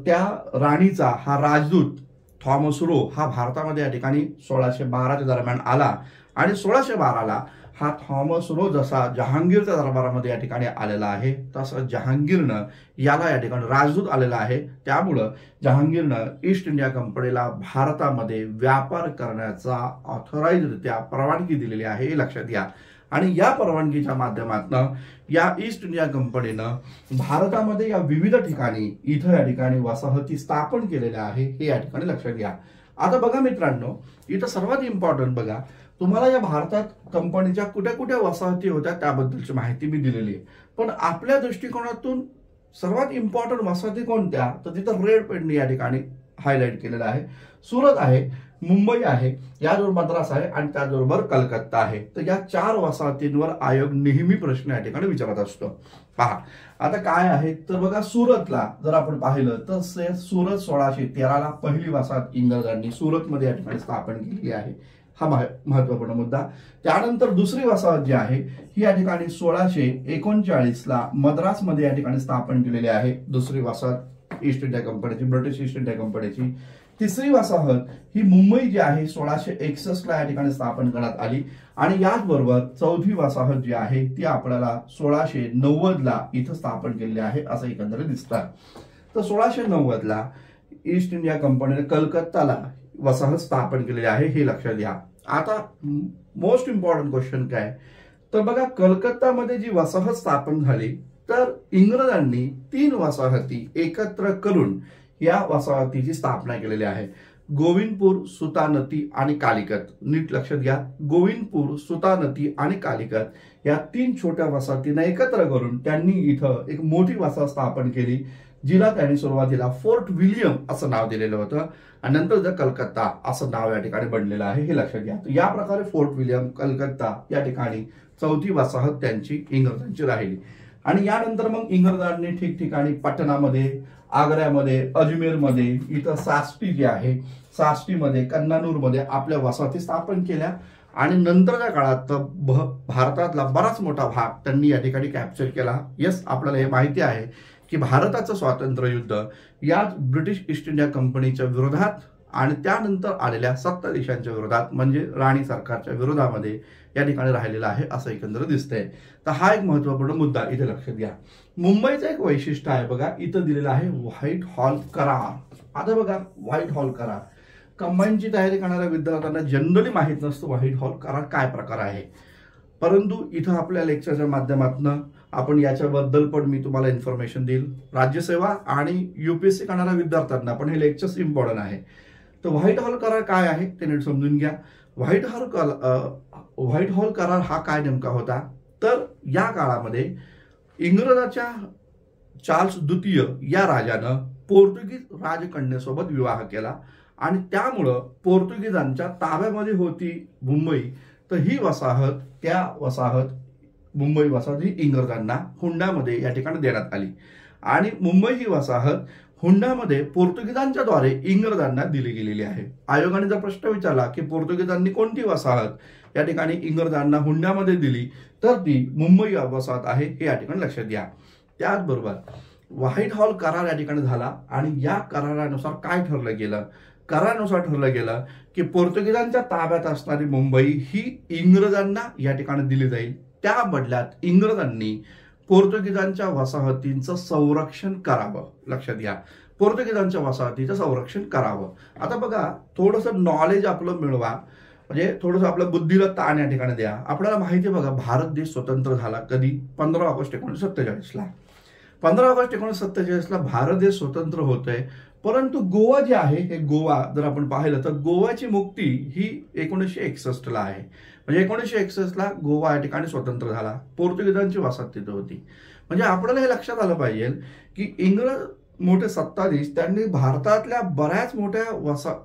Speaker 1: त्या राणीचा हा राजदूत थॉमस रो हा भारतामध्ये या ठिकाणी 1612च्या दरम्यान आला. आणि 1612ला हा थॉमस रो जसा जहांगीरच्या दरबारामध्ये या ठिकाणी आलेला आहे तसं जहांगीरनं याला या ठिकाणी राजदूत आलेला आहे. त्यामुळं जहांगीरनं ईस्ट इंडिया कंपनीला भारतामध्ये व्यापार करण्याचा ऑथराइजरित्या परवानगी दिलेली आहे हे लक्षात घ्या. आणि या परवानगीच्या माध्यमातून या ईस्ट इंडिया कंपनीनं भारतामध्ये या विविध ठिकाणी इथं या ठिकाणी वसाहती स्थापन केलेल्या आहे हे या ठिकाणी लक्षात घ्या. आता बघा मित्रांनो, इथं सर्वात इम्पॉर्टंट बघा, तुम्हाला या भारतात कंपनीच्या कुठे कुठे वसाहती होत्या त्याबद्दलची माहिती मी दिलेली आहे. पण आपल्या दृष्टिकोनातून सर्वात इम्पॉर्टंट वसाहती कोणत्या, तर तिथं रेड पेनने या ठिकाणी हायलाइट केलेलं आहे. सुरत आहे, मुंबई आहे, याचबरोबर मद्रास आहे आणि त्याचबरोबर कलकत्ता आहे. तर या 4 वसाहतींवर आयोग नेहमी प्रश्न या ठिकाणी विचारत असतो. पहा आता काय आहे, तर बघा सुरतला जर आपण पाहिलं तर सुरत 1613 ला पहिली वसाहत इंग्रजांनी सुरतमध्ये या ठिकाणी स्थापन केली आहे. हा महत्वपूर्ण मुद्दा. त्यानंतर दुसरी वसाहत जी आहे ही या ठिकाणी 1639 ला मद्रासमध्ये या ठिकाणी स्थापन केलेली आहे. दुसरी वसाहत ईस्ट इंडिया कंपनीची, ब्रिटिश ईस्ट इंडिया कंपनीची. तिसरी वसाहत ही मुंबई जी आहे 1661 ला या ठिकाणी स्थापन करण्यात आली आणि याचबरोबर चौथी वसाहत जी आहे ती आपल्याला 1690 ला इथं स्थापन केलेली आहे असं एकंदरीत दिसतं. तर 1690 ला ईस्ट इंडिया कंपनीने कलकत्ताला वसाहत स्थापन केलेली आहे हे लक्षात घ्या. आता मोस्ट इम्पॉर्टंट क्वेश्चन काय तर बघा, कलकत्तामध्ये जी वसाहत स्थापन झाली तर इंग्रजांनी 3 वसाहती एकत्र करून या वसाहतीची स्थापना केलेली आहे. गोविंदपूर, सुतानती आणि कालिकत. नीट लक्षात घ्या, गोविंदपूर, सुतानती आणि कालिकत या 3 छोट्या वसाहतींना एकत्र करून त्यांनी इथं एक मोठी वसाहत स्थापन केली, जिला त्यांनी सुरुवातीला फोर्ट विलियम असं नाव दिलेलं होतं आणि नंतर कलकत्ता असं नाव या ठिकाणी बनलेलं आहे हे लक्षात घ्या. या प्रकारे फोर्ट विलियम, कलकत्ता या ठिकाणी चौथी वसाहत त्यांची इंग्रजांची राहिली. आणि यानंतर मग इंग्रजांनी ठिकठिकाणी पटनामध्ये, आग्र्यामध्ये, अजमेरमध्ये, इथं साष्टी जी आहे, साष्टीमध्ये, कन्नानूरमध्ये आपल्या वसाहती स्थापन केल्या आणि नंतरच्या काळात भारतातला बराच मोठा भाग त्यांनी या ठिकाणी कॅप्चर केला. यस, आपल्याला हे माहिती आहे की भारताचं स्वातंत्र्य युद्ध याच ब्रिटिश ईस्ट इंडिया कंपनीच्या विरोधात आणि त्यानंतर आलेल्या सत्ताधीशांच्या विरोधात म्हणजे राणी सरकारच्या विरोधामध्ये या ठिकाणी राहिलेला आहे असं एकंदर दिसतंय. तर हा एक महत्त्वपूर्ण मुद्दा इथे लक्षात घ्या. मुंबईचं एक वैशिष्ट्य आहे बघा, इथं दिलेलं आहे व्हाईट हॉल करार. आता बघा, व्हाईट हॉल करार कंबाईनची तयारी करणाऱ्या विद्यार्थ्यांना जनरली माहीत नसतं व्हाईट हॉल करार काय प्रकार आहे, परंतु इथं आपल्या लेक्चरच्या माध्यमातून आपण याच्याबद्दल पण मी तुम्हाला इन्फॉर्मेशन देईल. राज्यसेवा आणि यूपीएससी करणाऱ्या विद्यार्थ्यांना पण हे लेक्चर्स इम्पॉर्टंट आहे. तर व्हाईट हॉल करार काय आहे ते नीट समजून घ्या. व्हाईट हॉल करार हा काय नेमका होता तर या काळामध्ये इंग्रजाच्या चार्ल्स द्वितीय या राजानं पोर्तुगीज राजकन्येसोबत विवाह केला आणि त्यामुळं पोर्तुगीजांच्या ताब्यामध्ये होती मुंबई. तर ही वसाहत, त्या वसाहत मुंबई वसाहत ही इंग्रजांना हुंड्यामध्ये या ठिकाणी देण्यात आली आणि मुंबई ही वसाहत हुंड्यामध्ये पोर्तुगीजांच्या द्वारे इंग्रजांना दिली गेलेली आहे. आयोगाने जर प्रश्न विचारला की पोर्तुगीजांनी कोणती वसाहत या ठिकाणी इंग्रजांना हुंड्यामध्ये दिली तर ती मुंबई वसाहत आहे हे या ठिकाणी लक्षात घ्या. त्याचबरोबर व्हाईट हॉल करार या ठिकाणी झाला आणि या करारानुसार काय ठरलं गेलं, करारानुसार ठरलं गेलं की पोर्तुगीजांच्या ताब्यात असणारी मुंबई ही इंग्रजांना या ठिकाणी दिली जाईल. त्या बदल्यात इंग्रजांनी पोर्तुगीजांच्या वसाहतींचं संरक्षण करावं. लक्षात घ्या, पोर्तुगीजांच्या वसाहतीचं संरक्षण करावं. आता बघा, थोडंसं नॉलेज आपलं मिळवा, म्हणजे थोडंसं आपल्या बुद्धीला ताण या ठिकाणी द्या. आपल्याला माहिती आहे बघा, भारत देश स्वतंत्र झाला कधी 15 ऑगस्ट 1947ला. 15 ऑगस्ट 1947ला भारत देश स्वतंत्र होतोय, परंतु गोवा जे आहे हे गोवा जर आपण पाहिलं तर गोवाची मुक्ती ही 1961 ला आहे. म्हणजे 1961 ला गोवा या ठिकाणी स्वतंत्र झाला, पोर्तुगीजांची वसाहत तिथे होती. म्हणजे आपल्याला हे लक्षात आलं पाहिजे की इंग्रज मोठे सत्ताधीश त्यांनी भारतातल्या बऱ्याच मोठ्या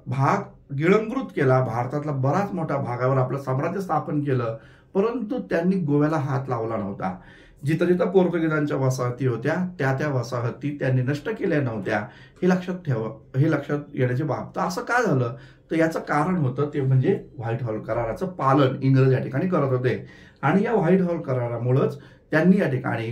Speaker 1: भाग गिळंकृत केला, भारतातल्या बऱ्याच मोठ्या भागावर आपलं साम्राज्य स्थापन केलं, परंतु त्यांनी गोव्याला हात लावला नव्हता. जिथं जिथं पोर्तुगीजांच्या वसाहती होत्या त्या वसाहती त्यांनी नष्ट केल्या नव्हत्या. हे लक्षात ठेवा, हे लक्षात येण्याची बाब. तर असं काय झालं तर याचं कारण होतं ते म्हणजे व्हाईट हॉल कराराचं पालन इंग्रज या ठिकाणी करत होते आणि या व्हाईट हॉल करारामुळेच त्यांनी या ठिकाणी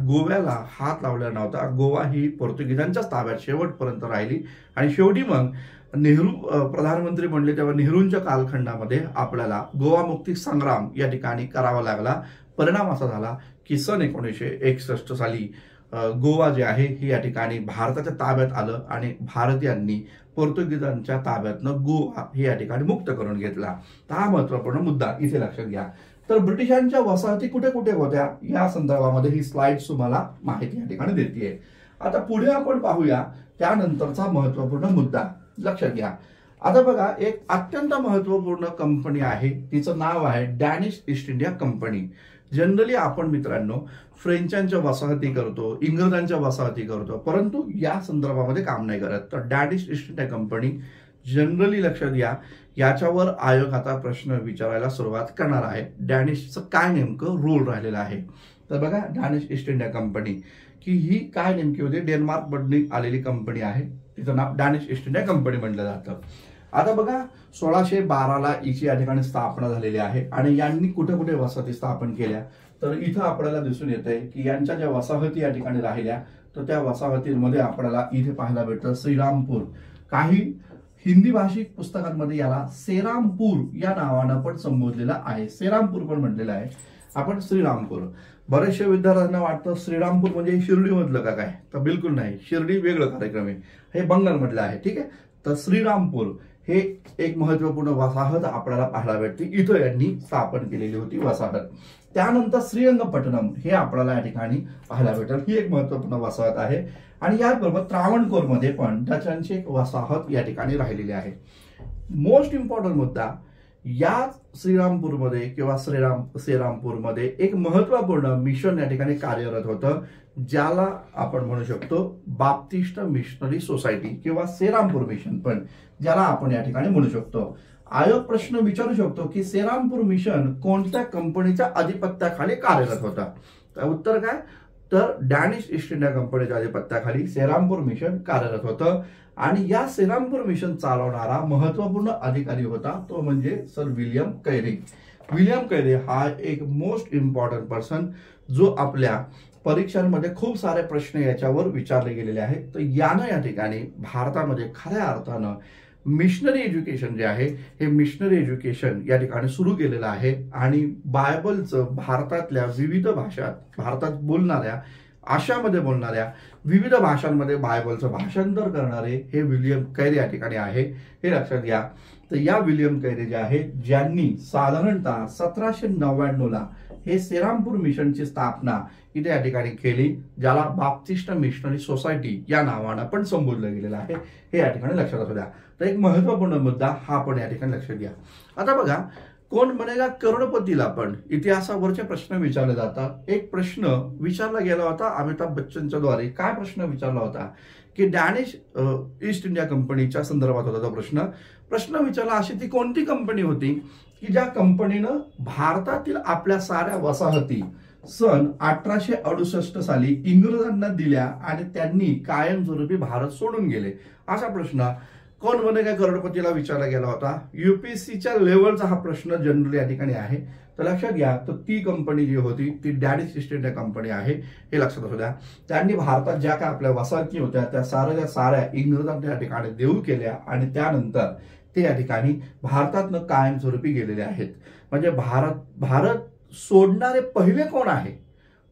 Speaker 1: गोव्याला हात लावला नव्हता. गोवा ही पोर्तुगीजांच्याच ताब्यात शेवटपर्यंत राहिली आणि शेवटी मग नेहरू प्रधानमंत्री बनले तेव्हा नेहरूंच्या कालखंडामध्ये आपल्याला गोवा मुक्ती संग्राम या ठिकाणी करावा लागला. परिणाम असा झाला की सन 1961 साली गोवा जे आहे हे या ठिकाणी भारताच्या ताब्यात आलं आणि भारतीयांनी पोर्तुगीजांच्या ताब्यातनं गोवा हे या ठिकाणी मुक्त करून घेतला. हा महत्त्वपूर्ण मुद्दा इथे लक्षात घ्या. तर ब्रिटिशांच्या वसाहती कुठे कुठे होत्या या संदर्भामध्ये ही स्लाइड तुम्हाला माहिती या ठिकाणी देते. आता पुढे आपण पाहूया त्यानंतरचा महत्त्वपूर्ण मुद्दा. लक्षात घ्या, आता बघा, एक अत्यंत महत्त्वपूर्ण कंपनी आहे, तिचं नाव आहे Danish east India company. Generally आपण मित्रांनो फ्रेंचांच्या वसाहती करतो, इंग्रजांच्या वसाहती करतो, परंतु या संदर्भामध्ये काम नाही करत. तर Danish east India company generally लक्षात घ्या, याच्यावर आयोग आता प्रश्न विचारायला सुरुवात करणार आहे. डॅनिशचं काय नेमकं रोल राहिलेला आहे तर बघा, डॅनिश ईस्ट इंडिया कंपनी की ही काय नेमकी होती, डेन्मार्क मधून आलेली कंपनी आहे, तिचं नाव डॅनिश ईस्ट इंडिया कंपनी म्हटलं जातं. आता बघा, 1612ला हिची या ठिकाणी स्थापना झालेली आहे आणि यांनी कुठे कुठे वसाहती स्थापन केल्या तर इथं आपल्याला दिसून येतंय की यांच्या ज्या वसाहती या ठिकाणी राहिल्या तर त्या वसाहतींमध्ये आपल्याला इथे पाहायला भेटतं श्रीरामपूर. काही हिंदी भाषिक पुस्तकांमध्ये याला सेरामपूर या नावानं पण संबोधलेलं आहे, सेरामपूर पण म्हटलेलं आहे आपण श्रीरामपूर। बरेचशा विद्यार्थ्यांना वाटतं श्रीरामपूर म्हणजे शिर्डी मधलं का काय, तर बिलकुल नाही, शिर्डी वेगळं कार्यक्रम आहे, हे बंगाल मधलं आहे, ठीक आहे। तर श्रीरामपूर हे एक महत्वपूर्ण वसाहत आपल्याला पाहायला भेटते, इथं यांनी स्थापन केलेली होती वसाहत। त्यानंतर श्रीरंगपट्टणम हे आपल्याला या ठिकाणी पाहायला भेटेल, ही एक महत्वपूर्ण वसाहत आहे। आणि याचबरोबर त्रावणकोर मध्ये पण डचांची एक वसाहत या ठिकाणी राहिलेली आहे। मोस्ट इम्पॉर्टंट मुद्दा, या श्रीरामपूरमध्ये किंवा सेरामपूरमध्ये एक महत्वपूर्ण मिशन या ठिकाणी कार्यरत होतं, ज्याला आपण म्हणू शकतो बाप्तिस्ट मिशनरी सोसायटी किंवा सेरामपूर मिशन पण ज्याला आपण या ठिकाणी म्हणू शकतो। आयोग प्रश्न विचारू शकतो की सेरामपूर मिशन कोणत्या कंपनीच्या अधिपत्याखाली कार्यरत होता, तर उत्तर काय, तर डॅनिश ईस्ट इंडिया कंपनीच्या अधिपत्याखाली सेरामपूर मिशन कार्यरत होतं। आणि या सेरामपूर मिशन चालवणारा महत्वपूर्ण अधिकारी होता तो म्हणजे सर विल्यम कैरी। विल्यम कैरी हा एक मोस्ट इम्पॉर्टंट पर्सन, जो आपल्या परीक्षांमध्ये खूप सारे प्रश्न याच्यावर विचारले गेलेले आहेत। तर यानं या ठिकाणी भारतामध्ये खऱ्या अर्थानं मिशनरी एज्युकेशन जे आहे हे मिशनरी एज्युकेशन या ठिकाणी सुरू केलेलं आहे। आणि बायबलचं भारतातल्या विविध भाषात, भारतात बोलणाऱ्या आशियामध्ये बोलणाऱ्या विविध भाषांमध्ये बायबलचं भाषांतर करणारे हे विल्यम कैरी या ठिकाणी आहे, हे लक्षात घ्या। तर या विल्यम कैरी जे आहे, ज्यांनी साधारणतः 1799 ला हे सेरामपूर मिशनची स्थापना इथे या ठिकाणी केली, ज्याला बाप्तिस्ट मिशनरी सोसायटी या नावानं पण संबोधलं गेलेलं आहे, हे या ठिकाणी लक्षात असू द्या। तर एक महत्वपूर्ण मुद्दा हा पण या ठिकाणी लक्षात घ्या। आता बघा, कोण बनेगा करोडपतीला पण इतिहासावरचे प्रश्न विचारले जातात। एक प्रश्न विचारला गेला होता अमिताभ बच्चनच्या द्वारे, काय प्रश्न विचारला होता की डॅनिश ईस्ट इंडिया कंपनीच्या संदर्भात होता तो प्रश्न विचारला, अशी ती कोणती कंपनी होती की ज्या कंपनीनं भारतातील आपल्या साऱ्या वसाहती सन 1868 साली इंग्रजांना दिल्या आणि त्यांनी कायमस्वरूपी भारत सोडून गेले, असा प्रश्न कोण बनेगा करोडपतीला विचारला गेला होता। यूपीएससीच्या लेवलचा हा प्रश्न जनरली या ठिकाणी आहे, तर लक्षात घ्या। तर ती कंपनी जी होती ती डॅनिश ईस्ट इंडिया कंपनी आहे, हे लक्षात असू द्या। त्यांनी भारतात ज्या काय आपल्या वसाहती होत्या त्या साऱ्या इंग्रजांना या ठिकाणी देऊ केल्या आणि त्यानंतर ते या ठिकाणी भारतातनं कायमस्वरूपी गेलेले आहेत। म्हणजे भारत सोडणारे पहिले कोण आहे,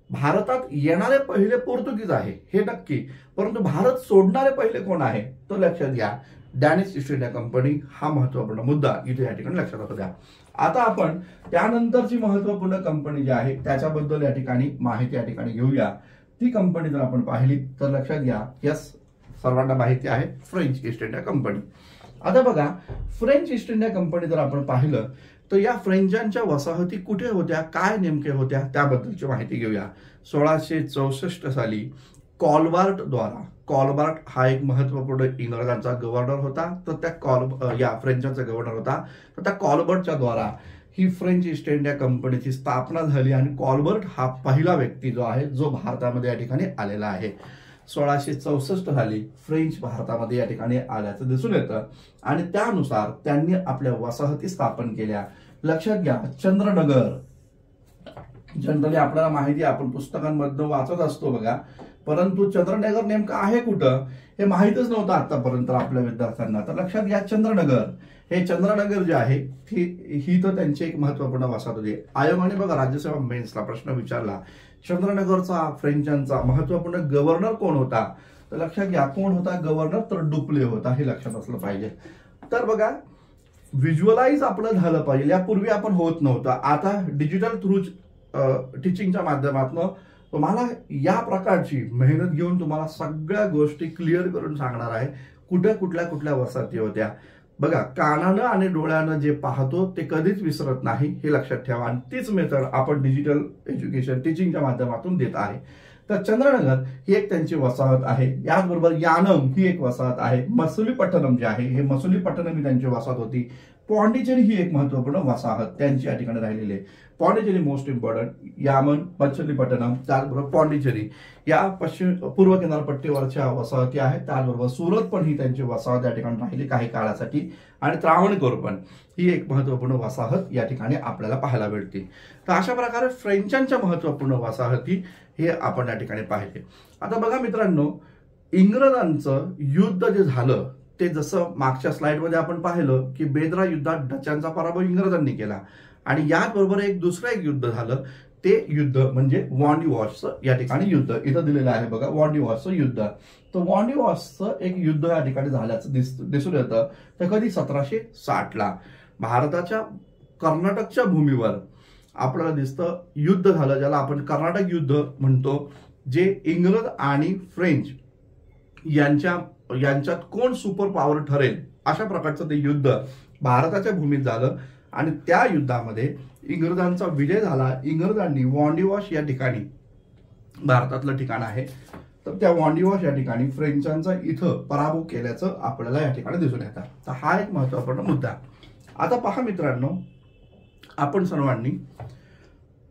Speaker 1: भारतात येणारे पहिले पोर्तुगीज आहे हे नक्की, परंतु भारत सोडणारे पहिले कोण आहे, तो लक्षात घ्या, डॅनिश ईस्ट इंडिया कंपनी। हा महत्वपूर्ण मुद्दा इथे या ठिकाणी लक्षात असू द्या। आता आपण त्यानंतरची महत्वपूर्ण कंपनी जी आहे त्याच्याबद्दल या ठिकाणी माहिती या ठिकाणी घेऊया। ती कंपनी जर आपण पाहिली तर लक्षात घ्या, यस सर्वांना माहिती आहे, फ्रेंच ईस्ट इंडिया कंपनी। आता बघा, फ्रेंच ईस्ट इंडिया कंपनी जर आपण पाहिलं तर या फ्रेंचांच्या वसाहती कुठे होत्या, काय नेमके होत्या, त्याबद्दलची माहिती घेऊया। 1664 साली कॉलबार्ट हा एक महत्वपूर्ण इंग्रजांचा गव्हर्नर होता, तर त्या फ्रेंचांचा गव्हर्नर होता। तर त्या कॉलबर्टच्या द्वारा ही फ्रेंच ईस्ट इंडिया कंपनीची स्थापना झाली आणि कॉलबर्ट हा पहिला व्यक्ती जो आहे जो भारतामध्ये या ठिकाणी आलेला आहे। 1664 साली फ्रेंच भारतामध्ये या ठिकाणी आल्याचं दिसून येतं आणि त्यानुसार त्यांनी आपल्या वसाहती स्थापन केल्या। लक्षात घ्या, चंद्रनगर जनरली आपल्याला माहिती आपण पुस्तकांमधून वाचत असतो बघा, परंतु चंद्रनगर नेमकं आहे कुठं हे माहितच नव्हतं आतापर्यंत आपल्या विद्यार्थ्यांना। तर लक्षात घ्या, चंद्रनगर जे आहे ही तर त्यांची एक महत्वपूर्ण वसाहत होती। आयोगाने बघा राज्यसेवा मेन्सला प्रश्न विचारला, चंद्रनगरचा फ्रेंचांचा महत्वपूर्ण गव्हर्नर कोण होता, तर लक्षात घ्या कोण होता गव्हर्नर, तर डुप्ले होता, हे लक्षात असलं पाहिजे। तर बघा, व्हिज्युअलाइज आपलं झालं पाहिजे, यापूर्वी आपण होत नव्हतं, आता डिजिटल थ्रू टीचिंगच्या माध्यमातून तुम्हाला या प्रकारची मेहनत घेऊन तुम्हाला सगळ्या गोष्टी क्लिअर करून सांगणार आहे, कुठल्या वसाहती होत्या। बघा, कानानं आणि डोळ्यानं जे पाहतो ते कधीच विसरत नाही, हे लक्षात ठेवा। आणि तीच मेथड आपण डिजिटल एज्युकेशन टीचिंगच्या माध्यमातून देत आहे। तर चंद्रनगर ही एक त्यांची वसाहत आहे। याचबरोबर यानम ही एक वसाहत आहे। मसुलीपट्टणम जे आहे हे मसुलीपट्टणम ही त्यांची वसाहत होती। पॉंडिचेरी ही एक महत्वपूर्ण वसाहत त्यांची या ठिकाणी राहिलेली आहे। पॉंडिचेरी मोस्ट इम्पॉर्टंट, यामन, मसुलीपट्टणम, त्याचबरोबर पॉंडिचेरी या पूर्व किनारपट्टीवरच्या वसाहती आहेत। त्याचबरोबर सुरत पण ही त्यांची वसाहत या ठिकाणी राहिली काही काळासाठी, आणि त्रावणकोर पण ही एक महत्वपूर्ण वसाहत या ठिकाणी आपल्याला पाहायला भेटते। तर अशा प्रकारे फ्रेंचांच्या महत्वपूर्ण वसाहती हे आपण या ठिकाणी पाहिले। आता बघा मित्रांनो, इंग्रजांचं युद्ध जे झालं ते जसं मागच्या स्लाइडमध्ये आपण पाहिलं की बेद्रा युद्धात डचांचा पराभव इंग्रजांनी केला आणि याचबरोबर दुसरं एक युद्ध झालं, ते युद्ध म्हणजे वॉन्डिवॉर्सचं या ठिकाणी युद्ध इथं दिलेलं आहे बघा, वॉन्डिवॉर्सचं युद्ध. तर वॉन्डिवॉर्सचं एक युद्ध या ठिकाणी झाल्याचं दिसून येतं. तर कधी 1760ला भारताच्या कर्नाटकच्या भूमीवर आपल्याला दिसतं युद्ध झालं, ज्याला आपण कर्नाटक युद्ध म्हणतो, जे इंग्रज आणि फ्रेंच यांच्यात कोण सुपर पॉवर ठरेल अशा प्रकारचं ते युद्ध भारताच्या भूमीत झालं आणि त्या युद्धामध्ये इंग्रजांचा विजय झाला. इंग्रजांनी वॉन्डिवॉश या ठिकाणी, भारतातलं ठिकाण आहे, तर त्या वॉन्डिवॉश या ठिकाणी फ्रेंचांचा इथं पराभव केल्याचं आपल्याला या ठिकाणी दिसून येतं. तर हा एक महत्त्वपूर्ण मुद्दा. आता पहा मित्रांनो, आपण सर्वांनी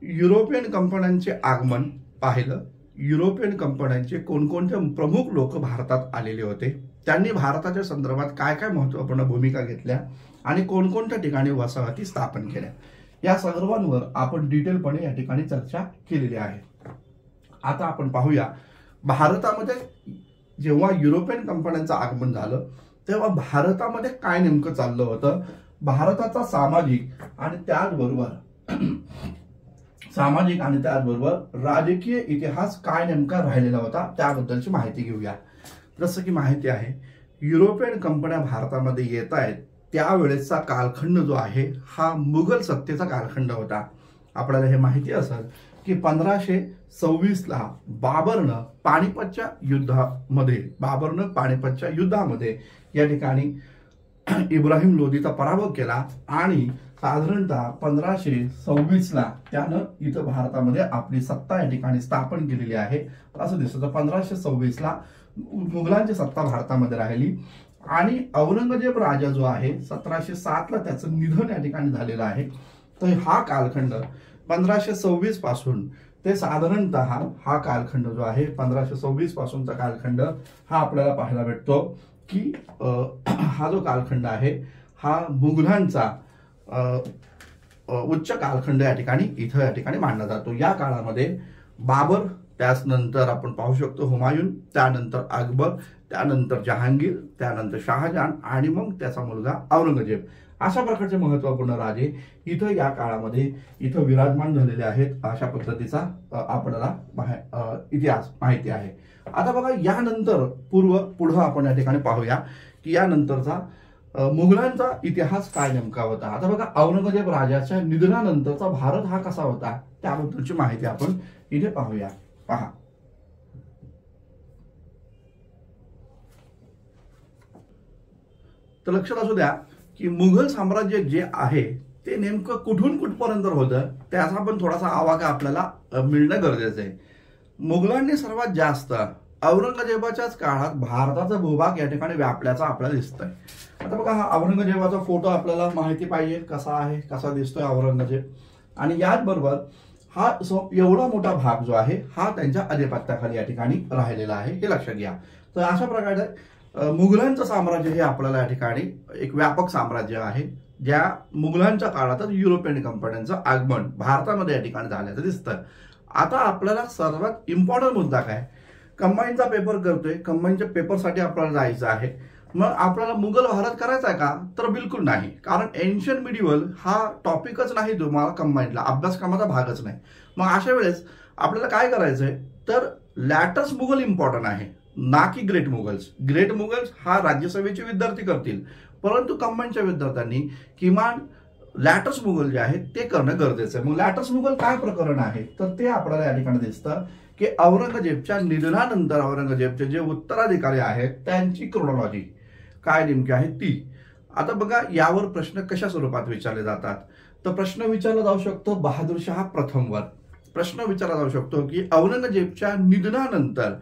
Speaker 1: युरोपियन कंपन्यांचे आगमन पाहिलं. युरोपियन कंपन्यांचे कोणकोणते प्रमुख लोक भारतात आलेले होते, त्यांनी भारताच्या संदर्भात काय काय महत्त्वपूर्ण भूमिका घेतल्या आणि कोणकोणत्या ठिकाणी वसाहती स्थापन केल्या, या सर्वांवर आपण डिटेलपणे या ठिकाणी चर्चा केलेली आहे. आता आपण पाहूया, भारतामध्ये जेव्हा युरोपियन कंपन्यांचं आगमन झालं तेव्हा भारतामध्ये काय नेमकं चाललं होतं, भारताचा सामाजिक आणि त्याचबरोबर राजकीय इतिहास काय नेमका राहिलेला होता त्याबद्दलची माहिती घेऊया. जसं की माहिती आहे, युरोपियन कंपन्या भारतामध्ये येत आहेत त्यावेळेसचा कालखंड जो आहे हा मुघल सत्तेचा कालखंड होता. आपल्याला हे माहिती असेल की 1526ला बाबरनं पानिपतच्या युद्धामध्ये या ठिकाणी इब्राहिम लोदीचा पराभव केला आणि साधारणतः 1526ला त्यानं इथं भारतामध्ये आपली सत्ता या ठिकाणी स्थापन केलेली आहे असं दिसतं. 1526ला मुघलांची सत्ता भारतामध्ये राहिली आणि औरंगजेब राजा जो आहे 1707ला त्याचं निधन या ठिकाणी झालेलं आहे. तर हा कालखंड 1526 पासून ते साधारणतः हा कालखंड जो आहे 1526 पासूनचा कालखंड हा आपल्याला पाहायला भेटतो की हा जो कालखंड आहे हा मुघलांचा उच्च कालखंड या ठिकाणी मानला जातो. या काळामध्ये बाबर, त्यानंतर आपण पाहू शकतो हुमायून, त्यानंतर अकबर, त्यानंतर जहांगीर, त्यानंतर शहाजहान आणि मग त्याचा मुलगा औरंगजेब, अशा प्रकारचे महत्त्वपूर्ण राजे इथं या काळामध्ये इथं विराजमान झालेले आहेत. अशा पद्धतीचा आपल्याला इतिहास माहिती आहे. आता बघा, यानंतर पुढं आपण या ठिकाणी पाहूया की यानंतरचा मुघलांचा इतिहास काय नेमका होता. आता बघा, औरंगजेब राजाच्या निधनानंतरचा भारत हा कसा होता त्याबद्दलची माहिती आपण इथे पाहूया. पहा, तर लक्षात असू द्या की मुघल साम्राज्य जे आहे ते नेमकं कुठून कुठपर्यंत होतं त्याचा पण थोडासा आवाका आपल्याला मिळणं गरजेचं आहे. मुघलांनी सर्वात जास्त औरंगजेबाच्याच काळात भारताचा भूभाग या ठिकाणी व्यापल्याचा आपल्याला दिसतंय. आता बघा, हा औरंगजेबाचा फोटो आपल्याला माहिती पाहिजे कसा आहे, कसा दिसतोय औरंगजेब, आणि याचबरोबर हा एवढा मोठा भाग जो आहे हा त्यांच्या अधिपत्याखाली या ठिकाणी राहिलेला आहे, हे लक्षात घ्या. तर अशा प्रकारे मुघलांचं साम्राज्य हे आपल्याला या ठिकाणी एक व्यापक साम्राज्य आहे, ज्या मुघलांच्या काळातच युरोपियन कंपन्यांचं आगमन भारतामध्ये या ठिकाणी झाल्याचं दिसतं. आता आपल्याला सर्वात इम्पॉर्टंट मुद्दा काय, कंबाईनचा पेपर करतोय, कंबाईनच्या पेपरसाठी आपल्याला जायचं आहे, मग आपल्याला मुघल भारत करायचा आहे का, तर बिलकुल नाही. कारण एन्शियंट मिडिवल हा टॉपिकच नाही, तुम्हाला कंबाईनला अभ्यासक्रमाचा भागच नाही. मग अशा वेळेस आपल्याला काय करायचंय, तर लॅटर्स मुघल इम्पॉर्टंट आहे, ना की ग्रेट मुघल्स. ग्रेट मुघल्स हा राज्यसभेचे विद्यार्थी करतील, परंतु कंबाईनच्या विद्यार्थ्यांनी किमान लॅटर्स मुघल जे आहेत ते करणं गरजेचं आहे. मग लॅटर्स मुघल काय प्रकरण आहे, तर ते आपल्याला या ठिकाणी दिसतं की औरंगजेबच्या निधनानंतर औरंगजेबचे जे उत्तराधिकारी आहेत त्यांची क्रोनॉलॉजी काय नेमकी आहे ती. आता बघा, यावर प्रश्न कशा स्वरूपात विचारले जातात, तर प्रश्न विचारला जाऊ शकतो बहादूर शाह प्रथमवर. प्रश्न विचारला जाऊ शकतो की औरंगजेबच्या निधनानंतर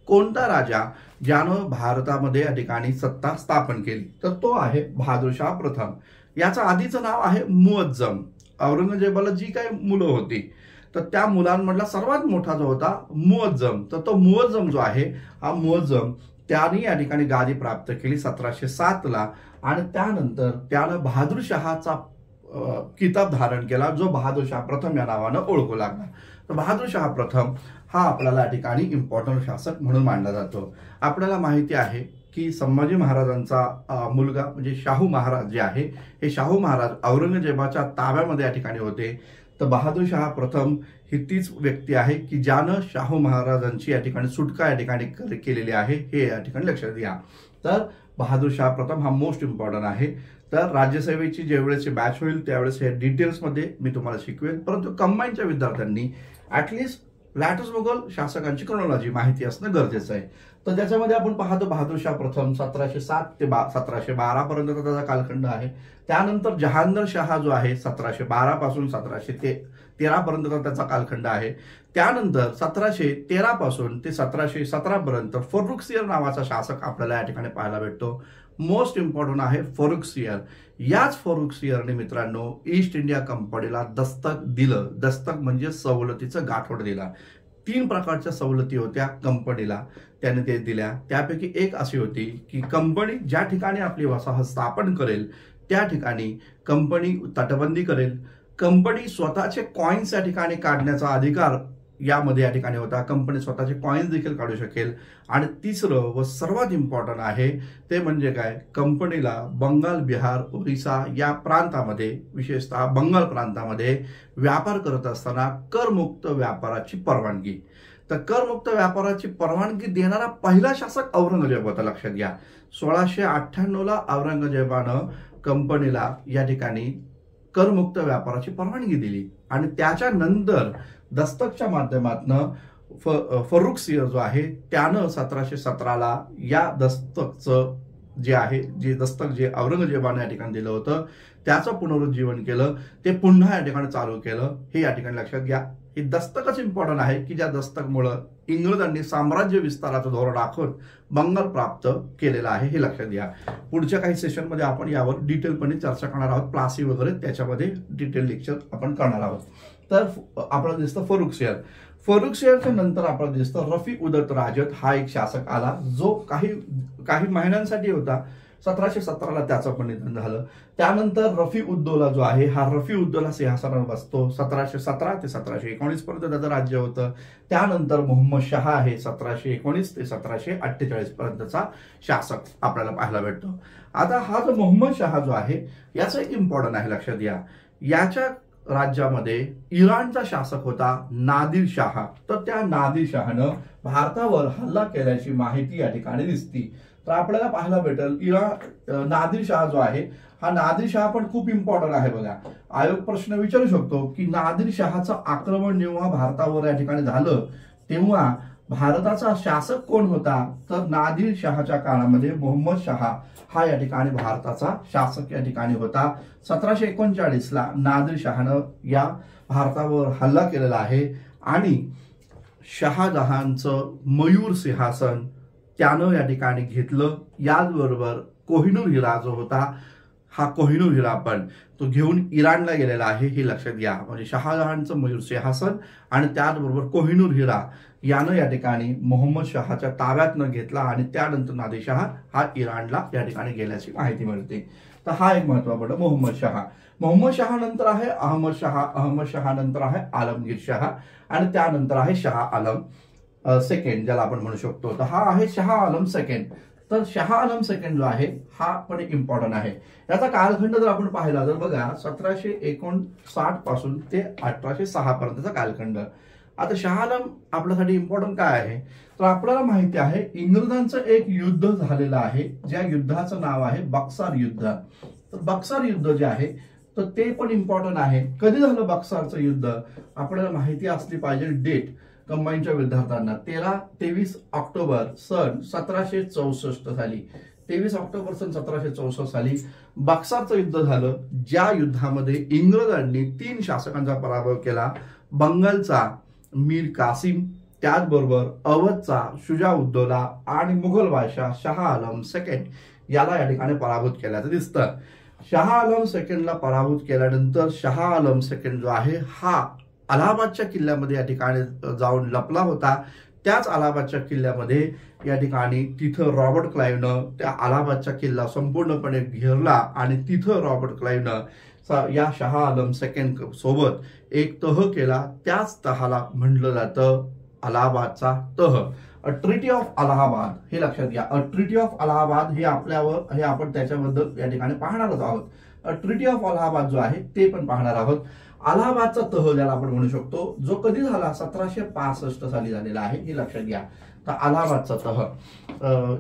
Speaker 1: कोणता राजा ज्यानं भारतामध्ये या ठिकाणी सत्ता स्थापन केली, तर तो आहे बहादूर शाह प्रथम. याचं आधीचं नाव आहे मुअज्जम. औरंगजेबाला जी काही मुलं होती तर त्या मुलांमधला सर्वात मोठा जो होता मुअज्जम, तर तो मुअज्जम जो आहे हा मुअज्जम त्याने या ठिकाणी गादी प्राप्त केली 1707ला आणि त्यानंतर त्यानं बहादूर शहाचा किताब धारण केला, जो बहादूर शाह प्रथम या नावानं ओळखू लागला. तर बहादूर शाह प्रथम हा आपल्याला या ठिकाणी इम्पॉर्टंट शासक म्हणून मानला जातो. आपल्याला माहिती आहे की संभाजी महाराजांचा मुलगा म्हणजे शाहू महाराज जे आहे, हे शाहू महाराज औरंगजेबाच्या ताब्यामध्ये या ठिकाणी होते. तर बहादूर शाह प्रथम ही तीच व्यक्ती आहे की ज्यानं शाहू महाराजांची या ठिकाणी सुटका या ठिकाणी केलेली आहे, हे या ठिकाणी लक्षात घ्या. तर बहादूर शाह प्रथम हा मोस्ट इम्पॉर्टंट आहे. तर राज्यसेवेची ज्यावेळेस बॅच होईल त्यावेळेस हे डिटेल्समध्ये मी तुम्हाला शिकवेल, परंतु कंबाईनच्या विद्यार्थ्यांनी ॲटलिस्ट लॅटस मुघल शासकांची क्रोनॉलॉजी माहिती असणं गरजेचं आहे. तर त्याच्यामध्ये आपण पाहतो बहादूर शाह प्रथम 1707 ते 1712 पर्यंतचा त्याचा कालखंड आहे. त्यानंतर जहांगीर शाह जो आहे 1712 पासून 1713 पर्यंतचा त्याचा कालखंड आहे. त्यानंतर 1713 पासून ते 1717 पर्यंत फर्रुखसियर नावाचा शासक आपल्याला या ठिकाणी पाहायला भेटतो. मोस्ट इम्पॉर्टंट आहे फर्रुखसियर. याच फर्रुखसियरने मित्रांनो ईस्ट इंडिया कंपनीला दस्तक दिलं. दस्तक म्हणजे सवलतीचं गाठोड दिला. 3 प्रकारच्या सवलती होत्या कंपनीला, त्याने ते दिल्या. त्यापैकी एक अशी होती की कंपनी ज्या ठिकाणी आपली वसाहत स्थापन करेल त्या ठिकाणी कंपनी तटबंदी करेल. कंपनी स्वतःचे कॉइन्स या ठिकाणी काढण्याचा अधिकार यामध्ये या ठिकाणी होता. कंपनी स्वतःचे कॉइन्स देखील काढू शकेल. आणि तिसरं व सर्वात इम्पॉर्टंट आहे ते म्हणजे काय, कंपनीला बंगाल, बिहार, ओरिसा या प्रांतामध्ये, विशेषतः बंगाल प्रांतामध्ये व्यापार करत असताना करमुक्त व्यापाराची परवानगी. तर करमुक्त व्यापाराची परवानगी देणारा पहिला शासक औरंगजेब होता. लक्षात घ्या, 1698ला औरंगजेबानं कंपनीला या ठिकाणी करमुक्त व्यापाराची परवानगी दिली. आणि त्याच्यानंतर दस्तकच्या माध्यमातून फर्रुखसियर जो आहे त्यानं 1717ला या दस्तकचं जे दस्तक जे औरंगजेबाने या ठिकाणी दिलं होतं त्याचं पुनरुज्जीवन केलं, ते पुन्हा या ठिकाणी चालू केलं. हे या ठिकाणी लक्षात घ्या. हे दस्तकच इम्पॉर्टंट आहे की ज्या दस्तकमुळं इंग्रजांनी साम्राज्य विस्ताराचं धोरण आखून बंगाल प्राप्त केलेला आहे, हे लक्षात घ्या. पुढच्या काही सेशनमध्ये आपण यावर डिटेलपणे चर्चा करणार आहोत. प्लासी वगैरे त्याच्यामध्ये डिटेल लेक्चर आपण करणार आहोत. तर आपल्याला दिसतं फर्रुखसियरच्या नंतर आपल्याला दिसतं रफी उदत राजत हा एक शासक आला, जो काही महिन्यांसाठी होता. 1717ला त्याचं पण निधन झालं. त्यानंतर रफी उद्दौला जो आहे, हा रफी उद्दौला सिंहासनावर बसतो. 1717 ते 1719 पर्यंत त्याचं राज्य होतं. त्यानंतर मोहम्मद शहा आहे, 1719 ते 1748 पर्यंतचा शासक आपल्याला पाहायला भेटतो. आता हा जो मोहम्मद शहा जो आहे याचं एक इम्पॉर्टंट आहे, लक्षात घ्या. याच्या राज्यामध्ये इराणचा शासक होता नादिर शाह. तर त्या नादिर शाहनं भारतावर हल्ला केल्याची माहिती या ठिकाणी दिसती. तर आपल्याला पाहायला भेटेल नादिर शाह जो आहे, हा नादिर शाह पण खूप इम्पॉर्टंट आहे. बघा, आयोग प्रश्न विचारू शकतो की नादिर शहाचं आक्रमण जेव्हा भारतावर या ठिकाणी झालं तेव्हा भारताचा शासक कोण होता, तर नादिर शहाच्या काळामध्ये मोहम्मद शहा हा या ठिकाणी भारताचा शासक या ठिकाणी होता. 1739ला नादिर शहानं या भारतावर हल्ला केलेला आहे आणि शहाजहानचं मयूर सिंहासन त्यानं या ठिकाणी घेतलं. याचबरोबर कोहिनूर हिरा जो होता, हा कोहिनूर हिरा पण तो घेऊन इराणला गेलेला आहे, हे लक्षात घ्या. म्हणजे शहाजहानचं मयूर सिंहासन आणि त्याचबरोबर कोहिनूर हिरा यानं या ठिकाणी मोहम्मद शहाच्या ताब्यातनं घेतला आणि त्यानंतर नादिर शहा हा इराणला या ठिकाणी गेल्याची माहिती मिळते. तर हा एक महत्त्वाचा मोहम्मद शहा. मोहम्मद शहा नंतर आहे अहमद शहा. अहमद शहा नंतर आहे आलमगीर शहा आणि त्यानंतर आहे शाह आलम सेकंड, ज्याला आपण म्हणू शकतो. तर हा आहे शाह आलम सेकंड. तर शाह आलम सेकंड जो आहे हा पण एक इम्पॉर्टंट आहे. याचा कालखंड जर आपण पाहिला तर बघा 1759 पासून ते 1806 पर्यंतचा कालखंड. आता शाह आलम आपल्यासाठी इम्पॉर्टंट काय आहे, तर आपल्याला माहिती आहे इंग्रजांचं एक युद्ध झालेलं आहे, ज्या युद्धाचं नाव आहे बक्सार युद्ध. तर बक्सार युद्ध जे आहे तर ते पण इम्पॉर्टंट आहे. कधी झालं बक्सारचं युद्ध, आपल्याला माहिती असली पाहिजे डेट. कंबाईनच्या विद्यार्थ्यांना 23 ऑक्टोबर सन 1764 साली, 23 ऑक्टोबर सन 1764 साली बक्सारचं युद्ध झालं, ज्या युद्धामध्ये इंग्रजांनी 3 शासकांचा पराभव केला. बंगालचा मीर कासिम, त्याचबरोबर अवधचा शुजाउद्दौला आणि मुघल बादशाह शाह आलम सेकंड याला या ठिकाणी पराभूत केल्याचं दिसतं. शाह आलम सेकंडला पराभूत केल्यानंतर शाह आलम सेकंड जो आहे हा अलाहाबादच्या किल्ल्यामध्ये या ठिकाणी जाऊन लपला होता. त्याच अलाहाबादच्या किल्ल्यामध्ये या ठिकाणी तिथं रॉबर्ट क्लाइव्हनं त्या अलाहाबादचा किल्ला संपूर्णपणे घेरला आणि तिथं रॉबर्ट क्लाइव्हनं या शाह आलम सेकंड सोबत एक तह केला. त्याच तहाला म्हटलं जातं अलाहाबादचा तह. ट्रीटी ऑफ अलाहाबाद हे लक्षात घ्या. ट्रीटी ऑफ अलाहाबाद हे आपण त्याच्याबद्दल या ठिकाणी पाहणारच आहोत. ट्रीटी ऑफ अलाहाबाद जो आहे ते पण पाहणार आहोत. अलाहाबादचा तह ज्याला आपण म्हणू शकतो, जो कधी झाला 1765 साली झालेला आहे, हे लक्षात घ्या. तर अलाहाबादचा तह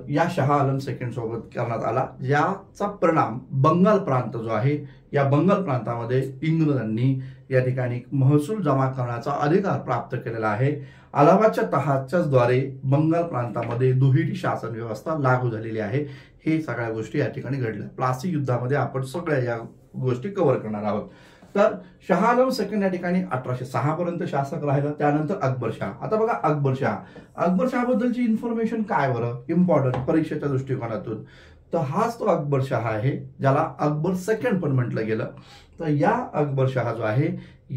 Speaker 1: या शाह आलम सेकंड सोबत करण्यात आला, ज्याचा परिणाम बंगाल प्रांत जो आहे, या बंगाल प्रांतामध्ये इंग्रजांनी या ठिकाणी महसूल जमा करण्याचा अधिकार प्राप्त केलेला आहे. अलाहाबादच्या तहाच्याच द्वारे बंगाल प्रांतामध्ये दुहेरी शासन व्यवस्था लागू झालेली आहे. हे सगळ्या गोष्टी या ठिकाणी घडल्या. प्लासी युद्धामध्ये आपण सगळ्या या गोष्टी कव्हर करणार आहोत. तर शाह आलम सेकंड या ठिकाणी 1806 पर्यंत शासक राहिला. त्यानंतर अकबर शाह. आता बघा अकबर शाह बद्दलची इन्फॉर्मेशन काय बरं इम्पॉर्टंट परीक्षेच्या दृष्टिकोनातून, तर हाच तो अकबर शाह आहे ज्याला अकबर सेकंड पण म्हटलं गेलं. तर या अकबर शाह जो आहे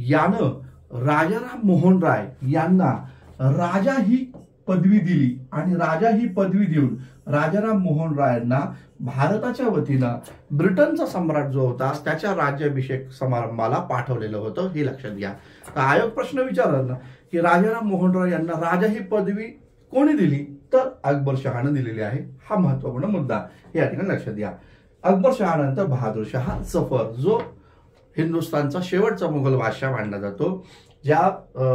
Speaker 1: यानं राजाराम मोहन राय यांना राजा ही पदवी दिली आणि राजा ही पदवी देऊन राजाराम मोहन रायांना भारताच्या वतीनं ब्रिटनचा सम्राट जो होता त्याच्या राज्याभिषेक समारंभाला पाठवलेलं होतं, हे लक्षात घ्या. तर आयोग प्रश्न विचारला की राजाराम मोहन राय यांना राजा ही पदवी कोणी दिली, तर अकबर शहानं दिलेली आहे. हा महत्वपूर्ण मुद्दा हे या ठिकाणी लक्षात घ्या. अकबर शहानंतर बहादूर शाह जफर, जो हिंदुस्थानचा शेवटचा मुघल बादशाह मानला जातो, ज्या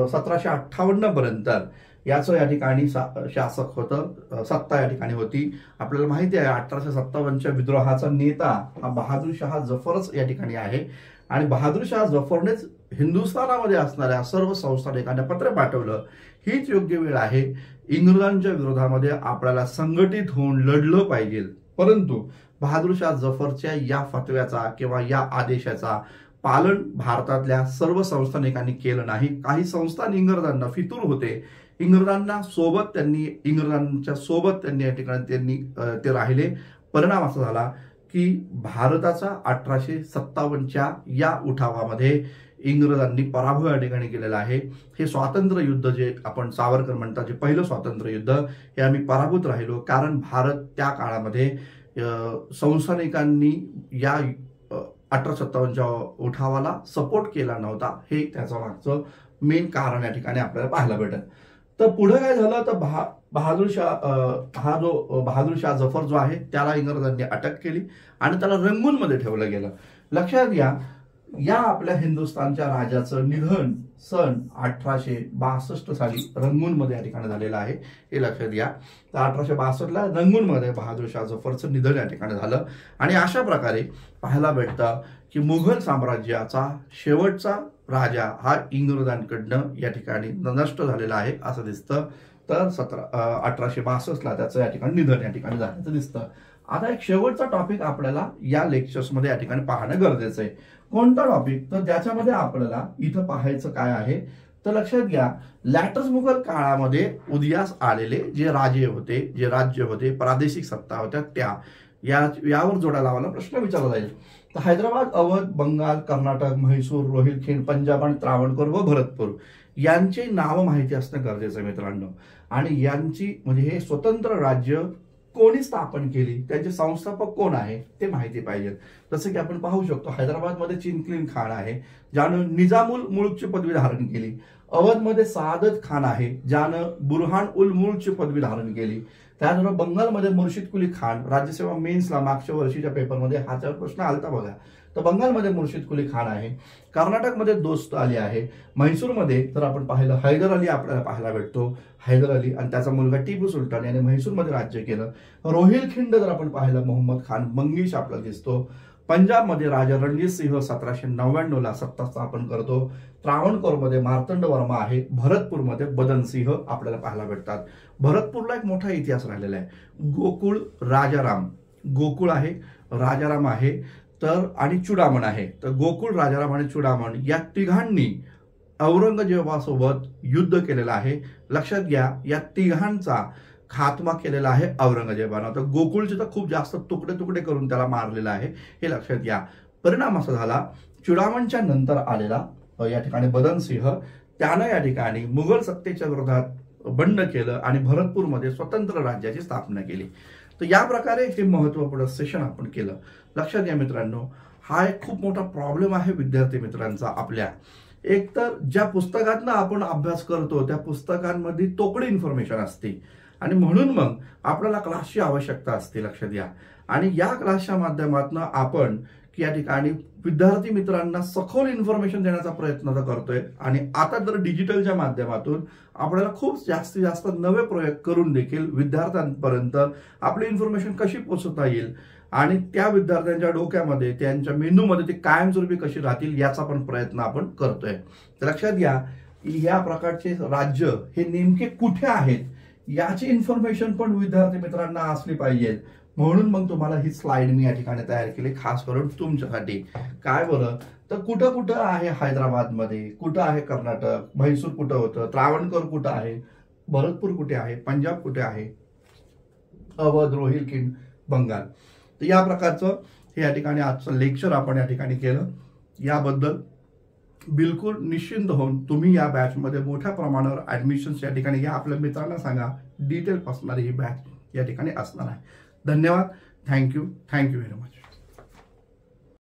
Speaker 1: 1758 पर्यंत याचं या ठिकाणी शासक होतं, सत्ता या ठिकाणी होती. आपल्याला माहिती आहे 1857च्या विद्रोहाचा नेता हा बहादूर शाह जफरच या ठिकाणी आहे. आणि बहादूर शाह जफरनेच हिंदुस्थानामध्ये असणाऱ्या सर्व संस्थानिकांना पत्र पाठवलं, हीच योग्य वेळ आहे, इंग्रजांच्या विरोधामध्ये आपल्याला संघटित होऊन लढलं पाहिजे. परंतु बहादूर शाह जफरच्या या फतव्याचा किंवा या आदेशाचा पालन भारतातल्या सर्व संस्थानिकांनी केलं नाही. काही संस्थान इंग्रजांना फितूर होते, इंग्रजांच्या सोबत त्यांनी या ठिकाणी ते राहिले. परिणाम असा झाला की भारताचा 1857च्या या उठावामध्ये इंग्रजांनी पराभव या ठिकाणी केलेला आहे. हे स्वातंत्र्य युद्ध जे आपण सावरकर म्हणतात, जे पहिलं स्वातंत्र्य युद्ध, हे आम्ही पराभूत राहिलो, कारण भारत त्या काळामध्ये संस्थानिकांनी या 1857च्या उठावाला सपोर्ट केला नव्हता. हे त्याचं मागचं मेन कारण या ठिकाणी आपल्याला पाहायला भेटत. तर पुढे काय झालं, तर बहादूर शाह जफर जो आहे त्याला इंग्रजांनी अटक केली आणि त्याला रंगूनमध्ये ठेवलं गेलं. लक्षात घ्या, या आपल्या हिंदुस्थानच्या राजाचं निधन सन 1862 साली रंगूनमध्ये या ठिकाणी झालेलं आहे, हे लक्षात घ्या. तर 1862ला रंगूनमध्ये बहादूर शाह जफरचं निधन या ठिकाणी झालं. आणि अशा प्रकारे पाहायला भेटतं की मुघल साम्राज्याचा शेवटचा राजा हा इंग्रजांकडनं या ठिकाणी नष्ट झालेला आहे असं दिसतं. तर 1862ला त्याचं या ठिकाणी निधन या ठिकाणी झाल्याचं दिसतं. आता एक शेवटचा टॉपिक आपल्याला या लेक्चर्समध्ये या ठिकाणी पाहणं गरजेचं आहे. कोणता टॉपिक, तर त्याच्यामध्ये आपल्याला इथं पाहायचं काय आहे, तर लक्षात घ्या, लॅटर्स मुघल काळामध्ये उदयास आलेले जे राजे होते, जे राज्य होते, प्रादेशिक सत्ता होत्या, त्या यावर जोडा लावायला प्रश्न विचारला जाईल. तर हैदराबाद, अवध, बंगाल, कर्नाटक, म्हैसूर, रोहिलखंड, पंजाब आणि त्रावणकोर व भरतपूर यांची नावं माहिती असणं गरजेचं आहे मित्रांनो. आणि यांची म्हणजे हे स्वतंत्र राज्य कोणी स्थापन केली, त्यांचे संस्थापक कोण आहे ते माहिती पाहिजे. जसं की आपण पाहू शकतो, हैदराबादमध्ये चिंकलीन खान आहे, ज्यानं निजामुल मुल्कची पदवी धारण केली. अवधमध्ये सादत खान आहे, ज्यानं बुरहान उल मुल्कची पदवी धारण केली. त्यानंतर बंगालमध्ये मुर्शिद कुली खान, राज्यसेवा मेन्सला मागच्या वर्षीच्या पेपरमध्ये हाच्यावर प्रश्न आलता बघा, तर बंगालमध्ये मुर्शिद कुली खान आहे. कर्नाटकमध्ये दोस्त अली आहे. म्हैसूरमध्ये जर आपण पाहिलं हैदर अली आपल्याला पाहायला भेटतो, हैदर अली आणि त्याचा मुलगा टिपू सुलतान याने म्हैसूरमध्ये राज्य केलं. रोहिलखंड जर आपण पाहिलं मोहम्मद खान मंगेश आपल्याला दिसतो. पंजाबमध्ये राजा रणजीत सिंह 1799ला सत्ता स्थापन करतो. त्रावणकोरमध्ये मार्तंड वर्मा आहे. भरतपूरमध्ये बदन सिंह आपल्याला पाहायला भेटतात. भरतपूरला एक मोठा इतिहास राहिलेला आहे. गोकुळ आहे, राजाराम आहे, तर आणि चुडामण आहे. तर गोकुळ, राजाराम आणि चुडामण या तिघांनी औरंगजेबासोबत युद्ध केलेलं आहे. लक्षात घ्या, या तिघांचा खात्मा केलेला आहे औरंगजेबानं. तर गोकुळचे तर खूप जास्त तुकडे करून त्याला मारलेलं आहे, हे लक्षात घ्या. परिणाम असा झाला, चुडामणच्या नंतर आलेला या ठिकाणी बदन सिंह, त्यानं या ठिकाणी मुघल सत्तेच्या विरोधात बंड केलं आणि भरतपूरमध्ये स्वतंत्र राज्याची स्थापना केली. तर या प्रकारे हे महत्वपूर्ण सेशन आपण केलं. लक्षात घ्या मित्रांनो, हा एक खूप मोठा प्रॉब्लेम आहे विद्यार्थी मित्रांचा आपल्या. एक तर ज्या पुस्तकातनं आपण अभ्यास करतो त्या पुस्तकांमध्ये तोकडी इन्फॉर्मेशन असते आणि म्हणून मग आपल्याला क्लासची आवश्यकता असते, लक्षात घ्या. आणि या क्लासच्या माध्यमातून आपण या ठिकाणी विद्यार्थी मित्रांना सखोल इन्फॉर्मेशन देण्याचा प्रयत्न तर करतोय. आणि आता तर डिजिटलच्या माध्यमातून आपल्याला खूप जास्तीत जास्त नवे प्रयोग करून देखील विद्यार्थ्यांपर्यंत आपली इन्फॉर्मेशन कशी पोहोचवता येईल आणि त्या विद्यार्थ्यांच्या डोक्यामध्ये, त्यांच्या मेंदूमध्ये ते कायमस्वरूपी कशी राहतील याचा पण प्रयत्न आपण करतोय. तर लक्षात घ्या, या प्रकारचे राज्य हे नेमके कुठे आहेत याची इन्फॉर्मेशन पण विद्यार्थी मित्रांना असली पाहिजे. म्हणून मग तुम्हाला ही स्लाइड मी या ठिकाणी तयार केली खास करून तुमच्यासाठी. काय बरं, तर कुठं कुठं आहे हैदराबादमध्ये, कुठं आहे कर्नाटक, म्हैसूर कुठं होतं, त्रावणकोर कुठं आहे, भरतपूर कुठे आहे, पंजाब कुठे आहे, अवध, रोहिलखंड, बंगाल. तर या प्रकारचं हे या ठिकाणी आजचं लेक्चर आपण या ठिकाणी केलं. याबद्दल बिलकुल निश्चिंत होऊन तुम्ही या बॅचमध्ये मोठ्या प्रमाणावर ऍडमिशन्स या ठिकाणी घ्या. आपल्या मित्रांना सांगा, डिटेल असणारी ही बॅच या ठिकाणी असणार आहे. धन्यवाद. Thank you very much.